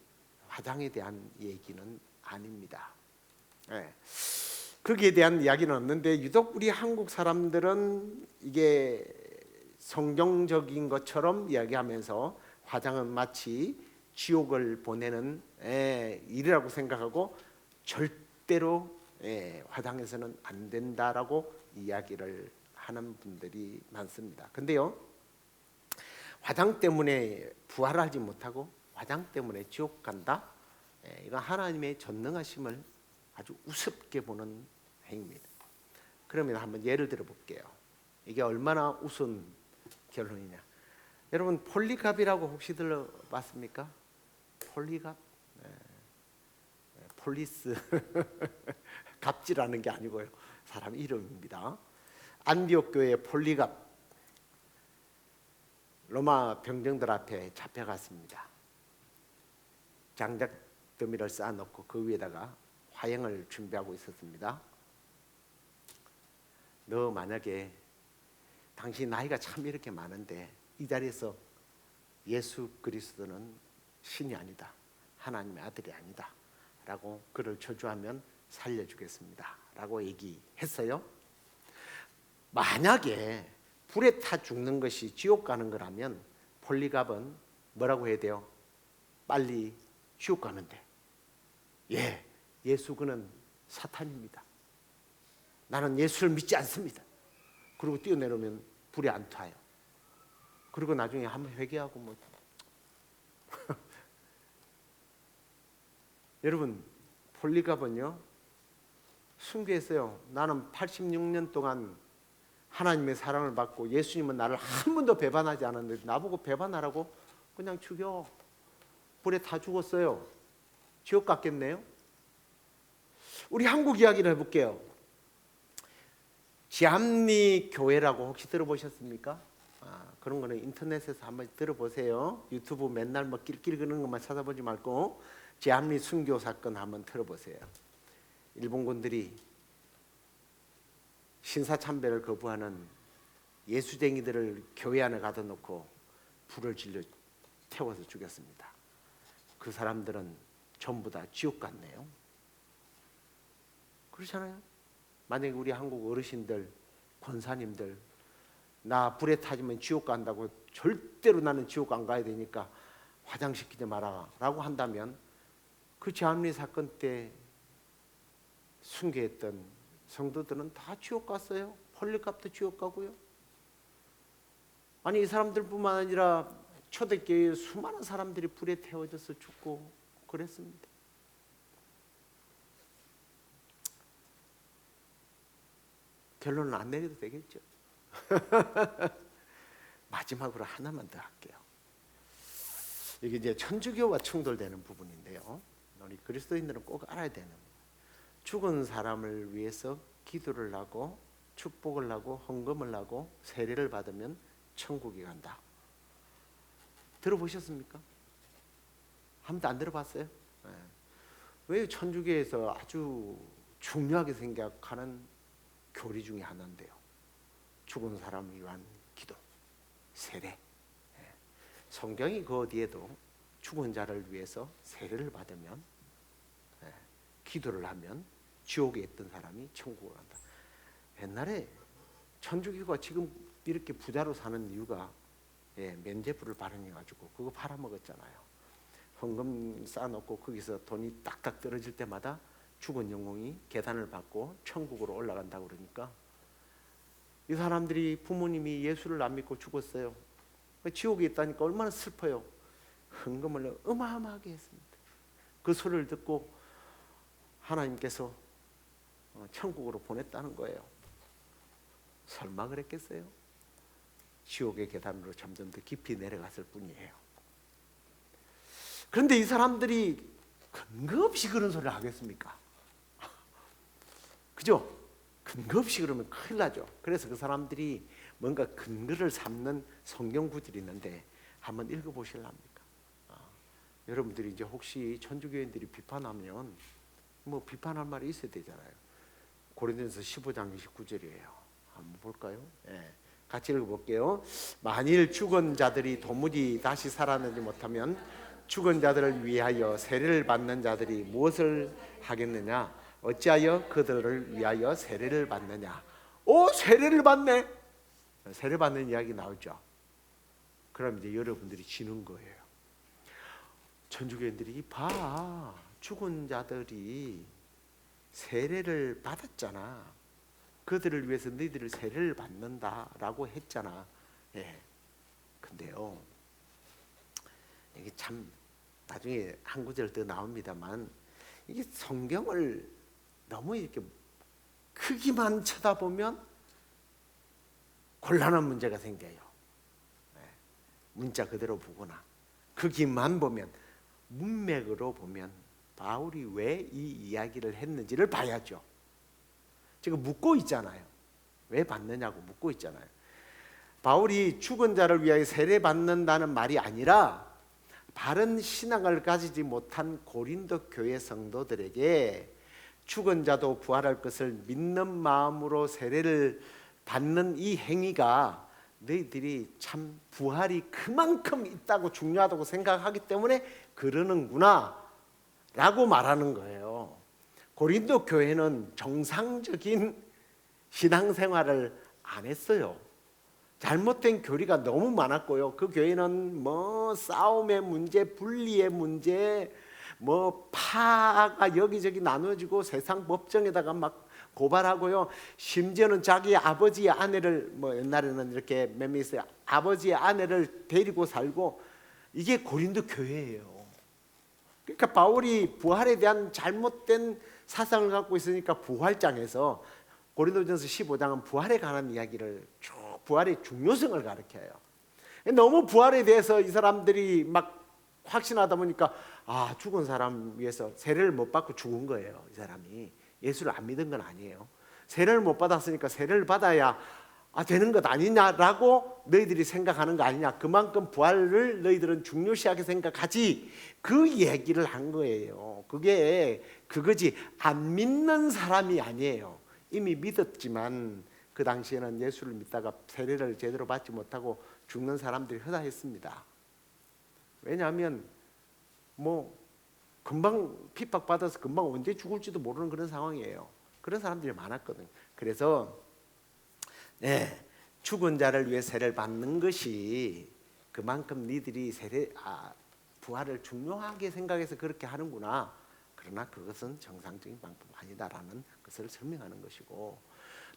화장에 대한 얘기는 아닙니다. 거기에 대한 이야기는 없는데 유독 우리 한국 사람들은 이게 성경적인 것처럼 이야기하면서 화장은 마치 지옥을 보내는 일이라고 생각하고 절대로 화장해서는 안 된다라고 이야기를 하는 분들이 많습니다. 근데요, 화장 때문에 부활하지 못하고 화장 때문에 지옥 간다? 이건 하나님의 전능하심을 아주 우습게 보는 행위입니다. 그러면 한번 예를 들어 볼게요. 이게 얼마나 우스운 결론이냐. 여러분 폴리갑이라고 혹시 들어봤습니까? 폴리갑? 폴리스 갑질하는 게 아니고요. 사람 이름입니다. 안디옥 교회 폴리갑 로마 병정들 앞에 잡혀갔습니다. 장작 더미를 쌓아놓고 그 위에다가 화형을 준비하고 있었습니다. 너 만약에 당신 나이가 참 이렇게 많은데 이 자리에서 예수 그리스도는 신이 아니다, 하나님의 아들이 아니다 라고 그를 저주하면 살려주겠습니다 라고 얘기했어요. 만약에 불에 타 죽는 것이 지옥 가는 거라면 폴리갑은 뭐라고 해야 돼요? 빨리 지옥 가는데, 예수 그는 사탄입니다, 나는 예수를 믿지 않습니다, 그리고 뛰어내려오면 불에 안 타요. 그리고 나중에 한번 회개하고 뭐 여러분, 폴리갑은요 순교했어요. 나는 86년 동안 하나님의 사랑을 받고 예수님은 나를 한 번도 배반하지 않았는데 나보고 배반하라고 그냥 죽여, 불에 타 죽었어요. 지옥 갔겠네요. 우리 한국 이야기를 해볼게요. 지암리 교회라고 혹시 들어보셨습니까? 그런 거는 인터넷에서 한번 들어보세요. 유튜브 맨날 뭐 낄낄 그런 것만 찾아보지 말고 지암리 순교 사건 한번 들어보세요. 일본군들이 신사참배를 거부하는 예수쟁이들을 교회 안에 가둬 놓고 불을 질러 태워서 죽였습니다. 그 사람들은 전부 다 지옥 갔네요. 그렇잖아요. 만약에 우리 한국 어르신들, 권사님들 나 불에 타지면 지옥 간다고, 절대로 나는 지옥 안 가야 되니까 화장시키지 마라 라고 한다면 그 지암리 사건 때 순교했던 성도들은 다 지옥 갔어요. 폴리갑도 지옥 가고요. 아니 이 사람들뿐만 아니라 초대교회에 수많은 사람들이 불에 태워져서 죽고 그랬습니다. 결론은 안 내려도 되겠죠. 마지막으로 하나만 더 할게요. 이게 이제 천주교와 충돌되는 부분인데요. 우리 그리스도인들은 꼭 알아야 되는, 죽은 사람을 위해서 기도를 하고 축복을 하고 헌금을 하고 세례를 받으면 천국에 간다. 들어보셨습니까? 한 번도 안 들어봤어요? 네. 왜 천주교에서 아주 중요하게 생각하는 교리 중에 하나인데요. 죽은 사람을 위한 기도, 세례. 네. 성경이 그 어디에도 죽은 자를 위해서 세례를 받으면, 네, 기도를 하면 지옥에 있던 사람이 천국을 간다. 옛날에 천주교가 지금 이렇게 부자로 사는 이유가 면죄부를 발행해가지고 그거 팔아먹었잖아요. 헌금 쌓아놓고 거기서 돈이 딱딱 떨어질 때마다 죽은 영혼이 계단을 밟고 천국으로 올라간다고 그러니까 이 사람들이 부모님이 예수를 안 믿고 죽었어요. 지옥에 있다니까 얼마나 슬퍼요. 헌금을 어마어마하게 했습니다. 그 소리를 듣고 하나님께서 천국으로 보냈다는 거예요. 설마 그랬겠어요? 지옥의 계단으로 점점 더 깊이 내려갔을 뿐이에요. 그런데 이 사람들이 근거 없이 그런 소리를 하겠습니까? 그죠? 근거 없이 그러면 큰일 나죠. 그래서 그 사람들이 뭔가 근거를 삼는 성경 구절이 있는데 한번 읽어보실랍니까? 여러분들이 이제 혹시 천주교인들이 비판하면 뭐 비판할 말이 있어야 되잖아요. 고린도전서 15장 29절이에요. 한번 볼까요? 같이 읽어볼게요. 만일 죽은 자들이 도무지 다시 살아나지 못하면 죽은 자들을 위하여 세례를 받는 자들이 무엇을 하겠느냐? 어찌하여 그들을 위하여 세례를 받느냐? 오, 세례를 받네. 세례 받는 이야기 나오죠. 그럼 이제 여러분들이 지는 거예요. 천주교인들이 봐, 죽은 자들이 세례를 받았잖아. 그들을 위해서 너희들을 세례를 받는다라고 했잖아. 근데요, 이게 참 나중에 한 구절 더 나옵니다만 이게 성경을 너무 이렇게 크기만 쳐다보면 곤란한 문제가 생겨요. 문자 그대로 보거나 크기만 보면, 문맥으로 보면 바울이 왜 이 이야기를 했는지를 봐야죠. 지금 묻고 있잖아요. 왜 받느냐고 묻고 있잖아요. 바울이 죽은 자를 위하여 세례 받는다는 말이 아니라 바른 신앙을 가지지 못한 고린도 교회 성도들에게 죽은 자도 부활할 것을 믿는 마음으로 세례를 받는 이 행위가 너희들이 참 부활이 그만큼 있다고 중요하다고 생각하기 때문에 그러는구나 라고 말하는 거예요. 고린도 교회는 정상적인 신앙생활을 안 했어요. 잘못된 교리가 너무 많았고요. 그 교회는 뭐 싸움의 문제, 분리의 문제, 뭐 파가 여기저기 나눠지고 세상 법정에다가 막 고발하고요. 심지어는 자기 아버지의 아내를 뭐 옛날에는 이렇게 몇몇 있어요. 아버지의 아내를 데리고 살고 이게 고린도 교회예요. 그러니까 바울이 부활에 대한 잘못된 사상을 갖고 있으니까 부활장에서 고린도전서 15장은 부활에 관한 이야기를 쭉 부활의 중요성을 가르쳐요. 너무 부활에 대해서 이 사람들이 막 확신하다 보니까 죽은 사람 위해서 세례를 못 받고 죽은 거예요. 이 사람이 예수를 안 믿은 건 아니에요. 세례를 못 받았으니까 세례를 받아야 되는 것 아니냐라고 너희들이 생각하는 거 아니냐. 그만큼 부활을 너희들은 중요시하게 생각하지. 그 얘기를 한 거예요. 그게 그거지. 안 믿는 사람이 아니에요. 이미 믿었지만 그 당시에는 예수를 믿다가 세례를 제대로 받지 못하고 죽는 사람들이 허다했습니다. 왜냐하면 뭐 금방 핍박받아서 금방 언제 죽을지도 모르는 그런 상황이에요. 그런 사람들이 많았거든요. 그래서 죽은 자를 위해 세례를 받는 것이 그만큼 니들이 부활을 중요하게 생각해서 그렇게 하는구나. 그러나 그것은 정상적인 방법 아니다라는 것을 설명하는 것이고,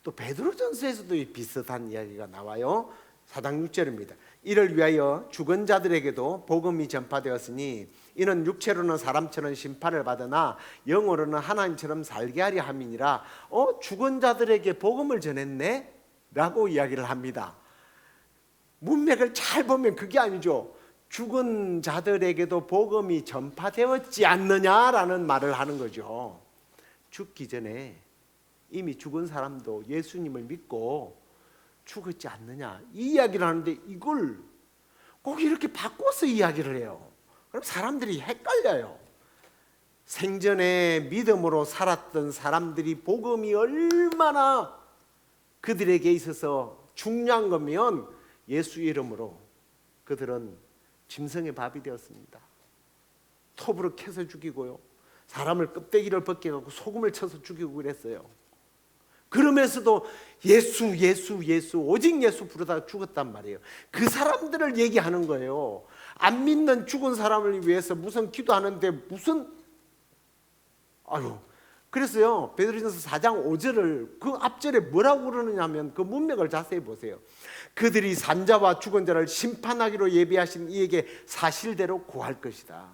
또 베드로전서에서도 비슷한 이야기가 나와요. 4장 6절입니다. 이를 위하여 죽은 자들에게도 복음이 전파되었으니 이는 육체로는 사람처럼 심판을 받으나 영으로는 하나님처럼 살게 하려 함이니라. 죽은 자들에게 복음을 전했네? 라고 이야기를 합니다. 문맥을 잘 보면 그게 아니죠. 죽은 자들에게도 복음이 전파되었지 않느냐라는 말을 하는 거죠. 죽기 전에 이미 죽은 사람도 예수님을 믿고 죽었지 않느냐 이 이야기를 하는데 이걸 꼭 이렇게 바꿔서 이야기를 해요. 그럼 사람들이 헷갈려요. 생전에 믿음으로 살았던 사람들이 복음이 얼마나 그들에게 있어서 중요한 거면 예수 이름으로 그들은 짐승의 밥이 되었습니다. 톱으로 캐서 죽이고요. 사람을 껍데기를 벗겨갖고 소금을 쳐서 죽이고 그랬어요. 그러면서도 예수 오직 예수 부르다가 죽었단 말이에요. 그 사람들을 얘기하는 거예요. 안 믿는 죽은 사람을 위해서 무슨 기도하는데 무슨 그랬어요. 베드로전서 4장 5절을 그 앞절에 뭐라고 그러느냐 하면 그 문맥을 자세히 보세요. 그들이 산자와 죽은 자를 심판하기로 예비하신 이에게 사실대로 구할 것이다.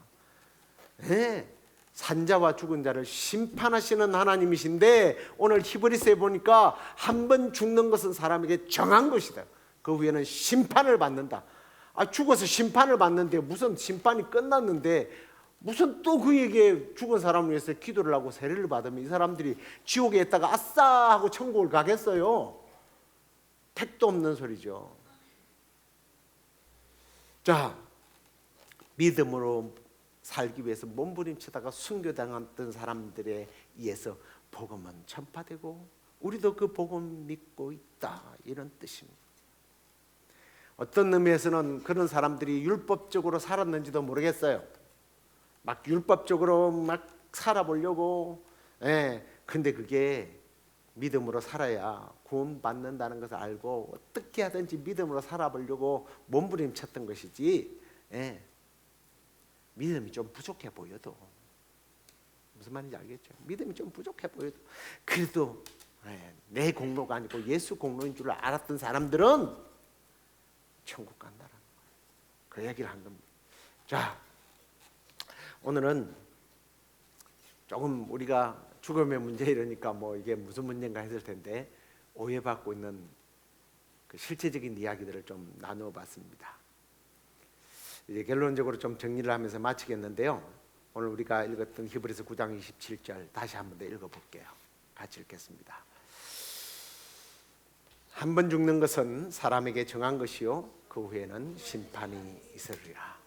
산자와 죽은 자를 심판하시는 하나님이신데 오늘 히브리서에 보니까 한 번 죽는 것은 사람에게 정한 것이다. 그 후에는 심판을 받는다. 죽어서 심판을 받는데 무슨 심판이 끝났는데 무슨 또 그에게 죽은 사람을 위해서 기도를 하고 세례를 받으면 이 사람들이 지옥에 있다가 아싸 하고 천국을 가겠어요? 택도 없는 소리죠. 자, 믿음으로 살기 위해서 몸부림치다가 순교당했던 사람들에 의해서 복음은 전파되고 우리도 그 복음 믿고 있다 이런 뜻입니다. 어떤 의미에서는 그런 사람들이 율법적으로 살았는지도 모르겠어요. 막 율법적으로 막 살아보려고 근데 그게 믿음으로 살아야 구원 받는다는 것을 알고 어떻게 하든지 믿음으로 살아보려고 몸부림쳤던 것이지 믿음이 좀 부족해 보여도 무슨 말인지 알겠죠? 믿음이 좀 부족해 보여도 그래도 내 공로가 아니고 예수 공로인 줄 알았던 사람들은 천국 간다라는 거예요. 그 얘기를 한 겁니다. 자, 오늘은 조금 우리가 죽음의 문제 이러니까 뭐 이게 무슨 문제인가 했을 텐데 오해받고 있는 그 실제적인 이야기들을 좀 나누어 봤습니다. 이제 결론적으로 좀 정리를 하면서 마치겠는데요. 오늘 우리가 읽었던 히브리서 9장 27절 다시 한번 더 읽어볼게요. 같이 읽겠습니다. 한 번 죽는 것은 사람에게 정한 것이요 그 후에는 심판이 있으리라.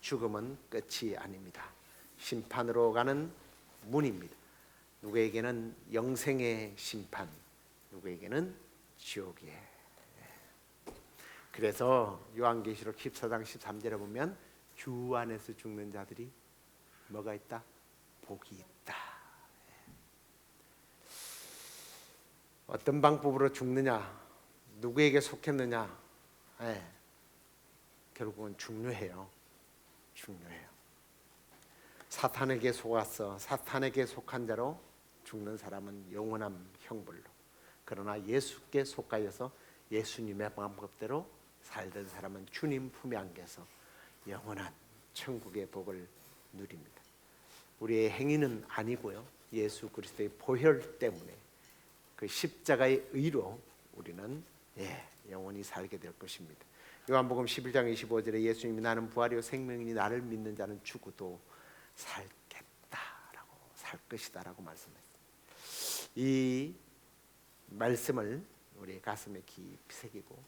죽음은 끝이 아닙니다. 심판으로 가는 문입니다. 누구에게는 영생의 심판, 누구에게는 지옥이에요. 그래서 요한계시록 14장 13절에 보면 주 안에서 죽는 자들이 뭐가 있다? 복이 있다. 어떤 방법으로 죽느냐, 누구에게 속했느냐, 결국은 중요해요. 사탄에게 속았어. 사탄에게 속한 자로 죽는 사람은 영원한 형벌로, 그러나 예수께 속하여서 예수님의 방법대로 살던 사람은 주님 품에 안겨서 영원한 천국의 복을 누립니다. 우리의 행위는 아니고요, 예수 그리스도의 보혈 때문에 그 십자가의 의로 우리는 영원히 살게 될 것입니다. 요한복음 11장 25절에 예수님이 나는 부활이요 생명이니 나를 믿는 자는 죽어도 살겠다라고, 살 것이다라고 말씀했습니다. 이 말씀을 우리 가슴에 깊이 새기고,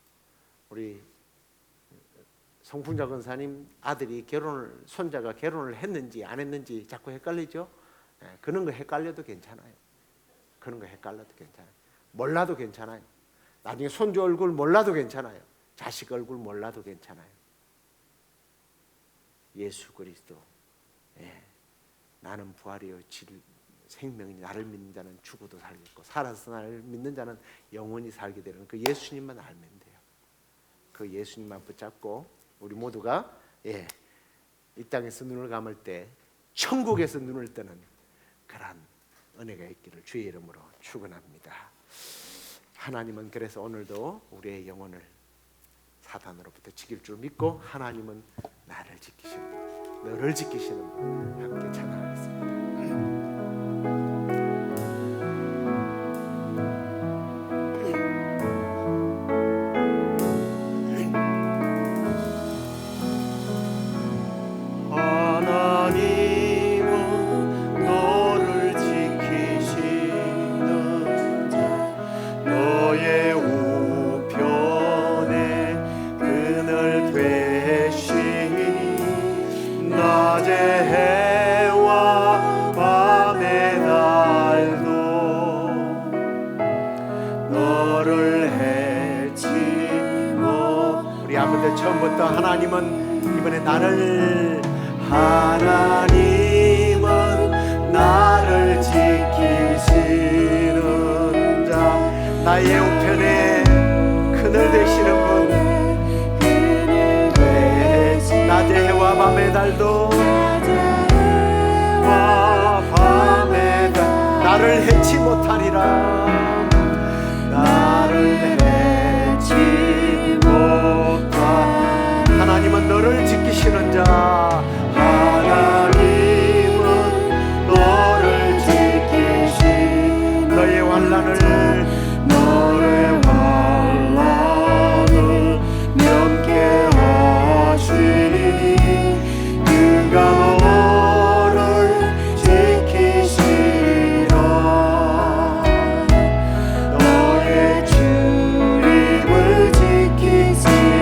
우리 송풍자 권사님 아들이 손자가 결혼을 했는지 안 했는지 자꾸 헷갈리죠. 그런 거 헷갈려도 괜찮아요. 몰라도 괜찮아요. 나중에 손주 얼굴 몰라도 괜찮아요. 자식 얼굴 몰라도 괜찮아요. 예수 그리스도, 나는 부활이요 생명이 나를 믿는 자는 죽어도 살겠고 살아서 나를 믿는 자는 영원히 살게 되는 그 예수님만 알면 돼요. 그 예수님만 붙잡고 우리 모두가 이 땅에서 눈을 감을 때 천국에서 눈을 뜨는 그런 은혜가 있기를 주의 이름으로 축원합니다. 하나님은 그래서 오늘도 우리의 영혼을 사탄으로부터 지킬 줄 믿고, 하나님은 나를 지키시는, 너를 지키시는 분 함께 찬양하겠습니다. 처음부터 하나님은 이번에 하나님은 나를 지키시는 자, 나의 우편에 그늘 되시는 분, 낮의 해와 밤의 달도 나를 해치 못하리라. 하나님은 너를 지키시는 자, 하나님은 너를 지키시, 너의 환난을 면케 하시니 그가 너를 지키시리라. 너의 주님을 지키시리라.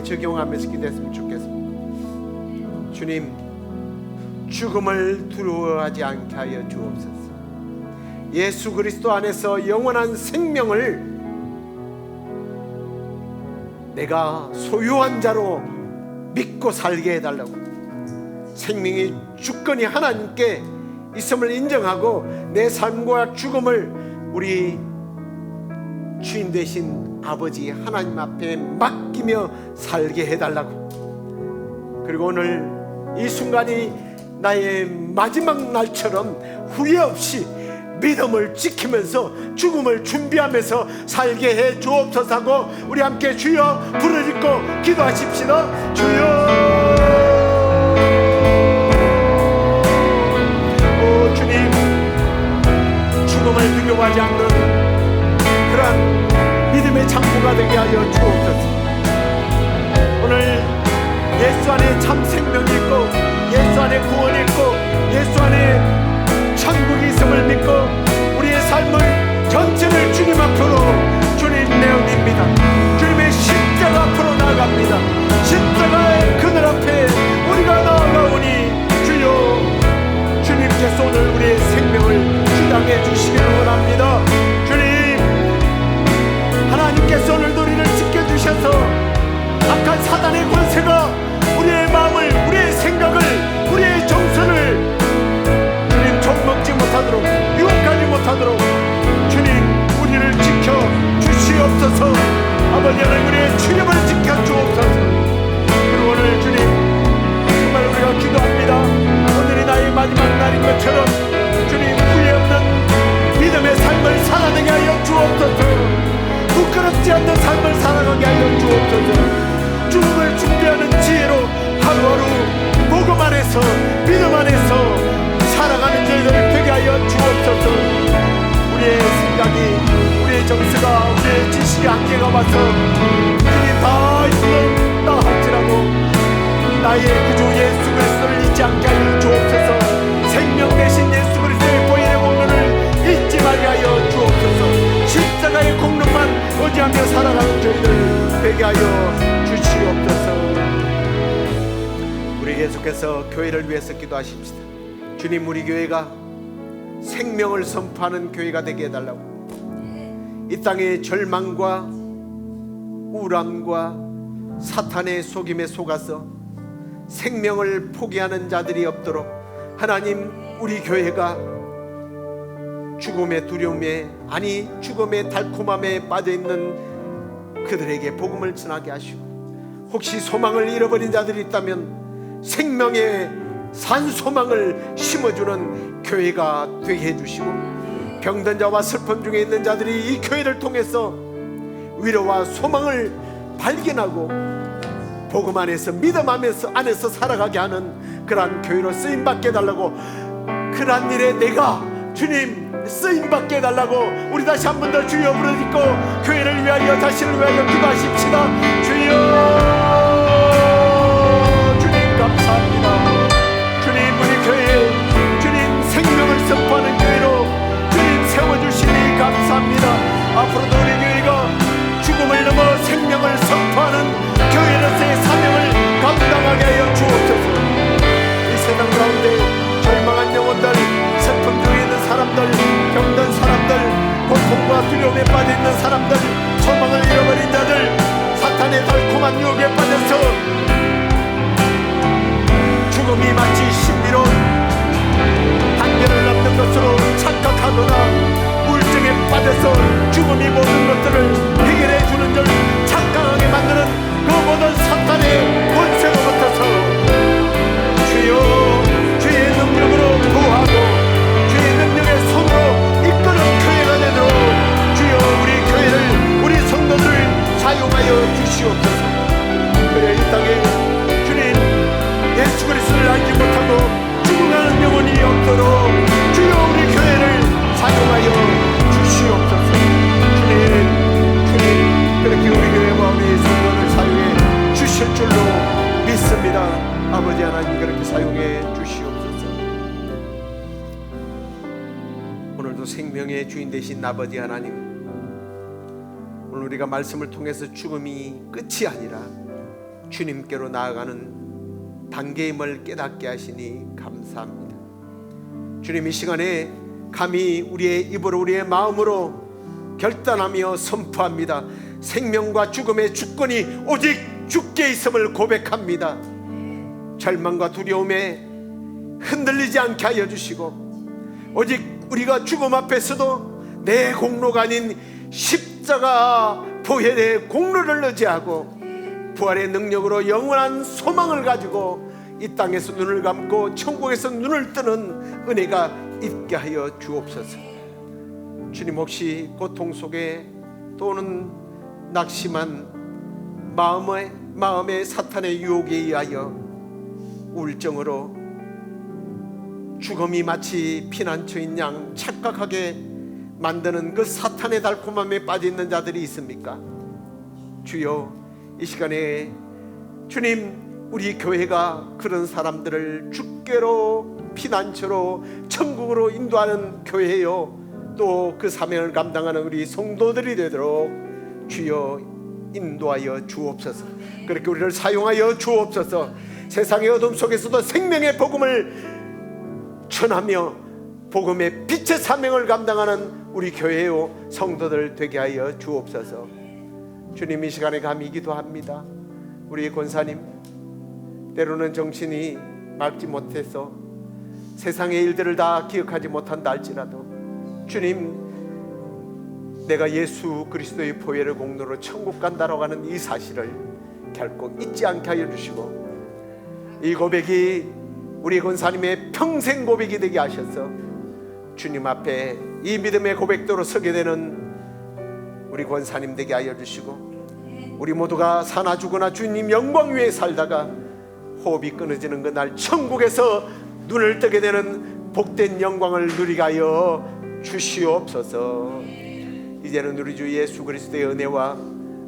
적용하면서 기도했으면 좋겠습니다. 주님, 죽음을 두려워하지 않게 하여 주옵소서. 예수 그리스도 안에서 영원한 생명을 내가 소유한 자로 믿고 살게 해달라고, 생명의 주권이 하나님께 있음을 인정하고 내 삶과 죽음을 우리 주인 되신 아버지 하나님 앞에 맡기며 살게 해달라고, 그리고 오늘 이 순간이 나의 마지막 날처럼 후회 없이 믿음을 지키면서 죽음을 준비하면서 살게 해 주옵소서 하고 우리 함께 주여 부르짖고 기도하십시다. 주여, 오 주님, 죽음을 두려워하지 않는 그런 믿음의 창고가 되게 하여 주옵소서. 오늘 예수 안에 참 생명이 있고 예수 안에 구원이 있고 예수 안에 천국이 있음을 믿고 우리의 삶을 전체를 주님 앞으로, 주님 내어드립니다. 주님의 십자가 앞으로 나아갑니다. 십자가의 그늘 앞에 우리가 나아가오니 주여, 주님께서 오늘 우리의 생명을 주장해 주시기를 원합니다. 주님, 하나님께서 오늘도 우리를 지켜주셔서 악한 사단의 권세가 우리의 마음을, 우리의 생각을, 우리의 정서를 주님 좀먹지 못하도록, 유혹하지 못하도록 주님 우리를 지켜 주시옵소서. 아버지 하나님, 우리의 출입을 지켜 주옵소서. 그리고 오늘 주님 정말 우리가 기도합니다. 오늘이 나의 마지막 날인 것처럼 주님 후회 없는 믿음의 삶을 살아내게 하여 주옵소서. 부끄럽지 않는 삶을 살아가게 하여 주옵소서. 죽음을 준비하는 지혜로 하루하루 복음 안에서 믿음 안에서 살아가는 저희들 되게 하여 주옵소서. 우리의 생각이, 우리의 정서가, 우리의 지식의 한계가 와서 주님 다 있다 할지라도 나의 구주 예수 그리스도를 잊지 않게 하여 주옵소서. 생명 대신 예수 그리스도의 보혈의 공로를 잊지 말게 하여 주옵소서. 십자가의 공로만 의지하며 살아가는 저희들 되게 하여 주시옵소서. 우리 계속해서 교회를 위해서 기도하십시다. 주님, 우리 교회가 생명을 선포하는 교회가 되게 해달라고, 이 땅의 절망과 우울함과 사탄의 속임에 속아서 생명을 포기하는 자들이 없도록 하나님, 우리 교회가 죽음의 두려움에, 아니 죽음의 달콤함에 빠져있는 그들에게 복음을 전하게 하시고, 혹시 소망을 잃어버린 자들이 있다면 생명의 산 소망을 심어주는 교회가 되게 해주시고, 병든 자와 슬픔 중에 있는 자들이 이 교회를 통해서 위로와 소망을 발견하고 복음 안에서, 믿음 안에서 살아가게 하는 그러한 교회로 쓰임받게 해달라고, 그러한 일에 내가 주님 쓰임받게 해달라고 우리 다시 한 번 더 주여 부르짖고 교회를 위하여, 자신을 위하여 기도하십시다. 주여, 주님 감사합니다. 주님, 우리 교회 주님 생명을 선포하는 교회로 주님 세워주시니 감사합니다. 앞으로도 우리 교회가 죽음을 넘어 생명을 선포하는 교회로서의 사명을 감당하게 하여 주옵소서. 이 세상 가운데 절망한 영혼들, 슬픔 중에 있는 사람들, 병든 사람들, 고통과 두려움에 빠져있는 사람들, 소망을 잃어버린 자들, 사탄의 달콤한 유혹에 빠져서 죽음이 마치 신비로운 단계를 넘는 것으로 착각하거나 우울증에 빠져서 죽음이 모든 것들을 해결해 주는 줄 착각하게 만드는 그 모든 사탄의 권세로부터서 주여, 주의 능력으로 구하고 주의 능력의 손으로 이끄는 교회가 되도록 주여, 우리 교회를, 우리 성도들을 사용하여 주시옵소서. 그래, 이 땅에 주님 예수 그리스도를 알지 못하고 죽어가는 영혼이 없도록 주여, 우리 교회를 사용하여 주시옵소서. 주님, 그렇게 우리 교회와 우리 성도를 사용해 주실 줄로 믿습니다. 아버지 하나님, 그렇게 사용해 주시옵소서. 오늘도 생명의 주인 되신 아버지 하나님, 오늘 우리가 말씀을 통해서 죽음이 끝이 아니라 주님께로 나아가는 단계임을 깨닫게 하시니 감사합니다. 주님, 이 시간에 감히 우리의 입으로, 우리의 마음으로 결단하며 선포합니다. 생명과 죽음의 주권이 오직 주께 있음을 고백합니다. 절망과 두려움에 흔들리지 않게 하여 주시고, 오직 우리가 죽음 앞에서도 내 공로가 아닌 십자가 보혈의 공로를 의지하고 부활의 능력으로 영원한 소망을 가지고 이 땅에서 눈을 감고 천국에서 눈을 뜨는 은혜가 있게 하여 주옵소서. 주님, 혹시 고통 속에 또는 낙심한 마음의 사탄의 유혹에 의하여 우울증으로 죽음이 마치 피난처인 양 착각하게 만드는 그 사탄의 달콤함에 빠져 있는 자들이 있습니까? 주여, 이 시간에 주님, 우리 교회가 그런 사람들을 주께로 피난처로 천국으로 인도하는 교회요, 또 그 사명을 감당하는 우리 성도들이 되도록 주여 인도하여 주옵소서. 그렇게 우리를 사용하여 주옵소서. 세상의 어둠 속에서도 생명의 복음을 전하며 복음의 빛의 사명을 감당하는 우리 교회요 성도들 되게 하여 주옵소서. 주님, 이 시간에 감히 기도합니다. 우리 권사님, 때로는 정신이 맑지 못해서 세상의 일들을 다 기억하지 못한다 할지라도 주님, 내가 예수 그리스도의 보혈의 공로로 천국 간다라고 하는 이 사실을 결코 잊지 않게 하여 주시고, 이 고백이 우리 권사님의 평생 고백이 되게 하셔서 주님 앞에 이 믿음의 고백도로 서게 되는 우리 권사님 되게 하여 주시고, 우리 모두가 사나 죽으나 주님 영광 위에 살다가 호흡이 끊어지는 그날 천국에서 눈을 뜨게 되는 복된 영광을 누리게 하여 주시옵소서. 이제는 우리 주 예수 그리스도의 은혜와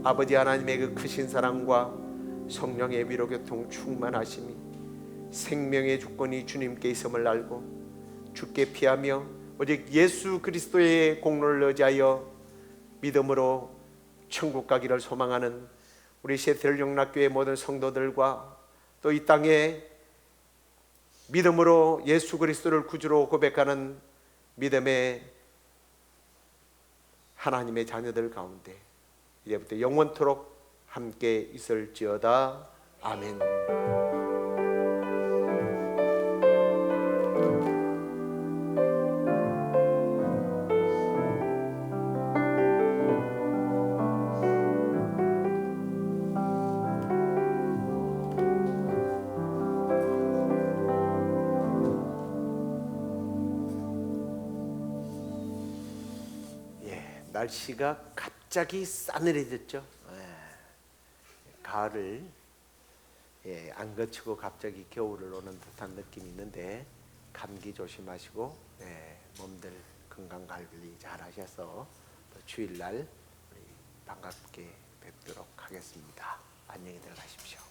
아버지 하나님의 그 크신 사랑과 성령의 위로 교통 충만하심이 생명의 주권이 주님께 있음을 알고 주께 피하며 오직 예수 그리스도의 공로를 의지하여 믿음으로 천국 가기를 소망하는 우리 세틀 영락교회 모든 성도들과 또 이 땅에 믿음으로 예수 그리스도를 구주로 고백하는 믿음의 하나님의 자녀들 가운데 이제부터 영원토록 함께 있을지어다. 아멘. 날씨가 갑자기 싸늘해졌죠. 가을을 안 거치고 갑자기 겨울을 오는 듯한 느낌이 있는데 감기 조심하시고 몸들 건강 관리 잘 하셔서 또 주일날 반갑게 뵙도록 하겠습니다. 안녕히 들어가십시오.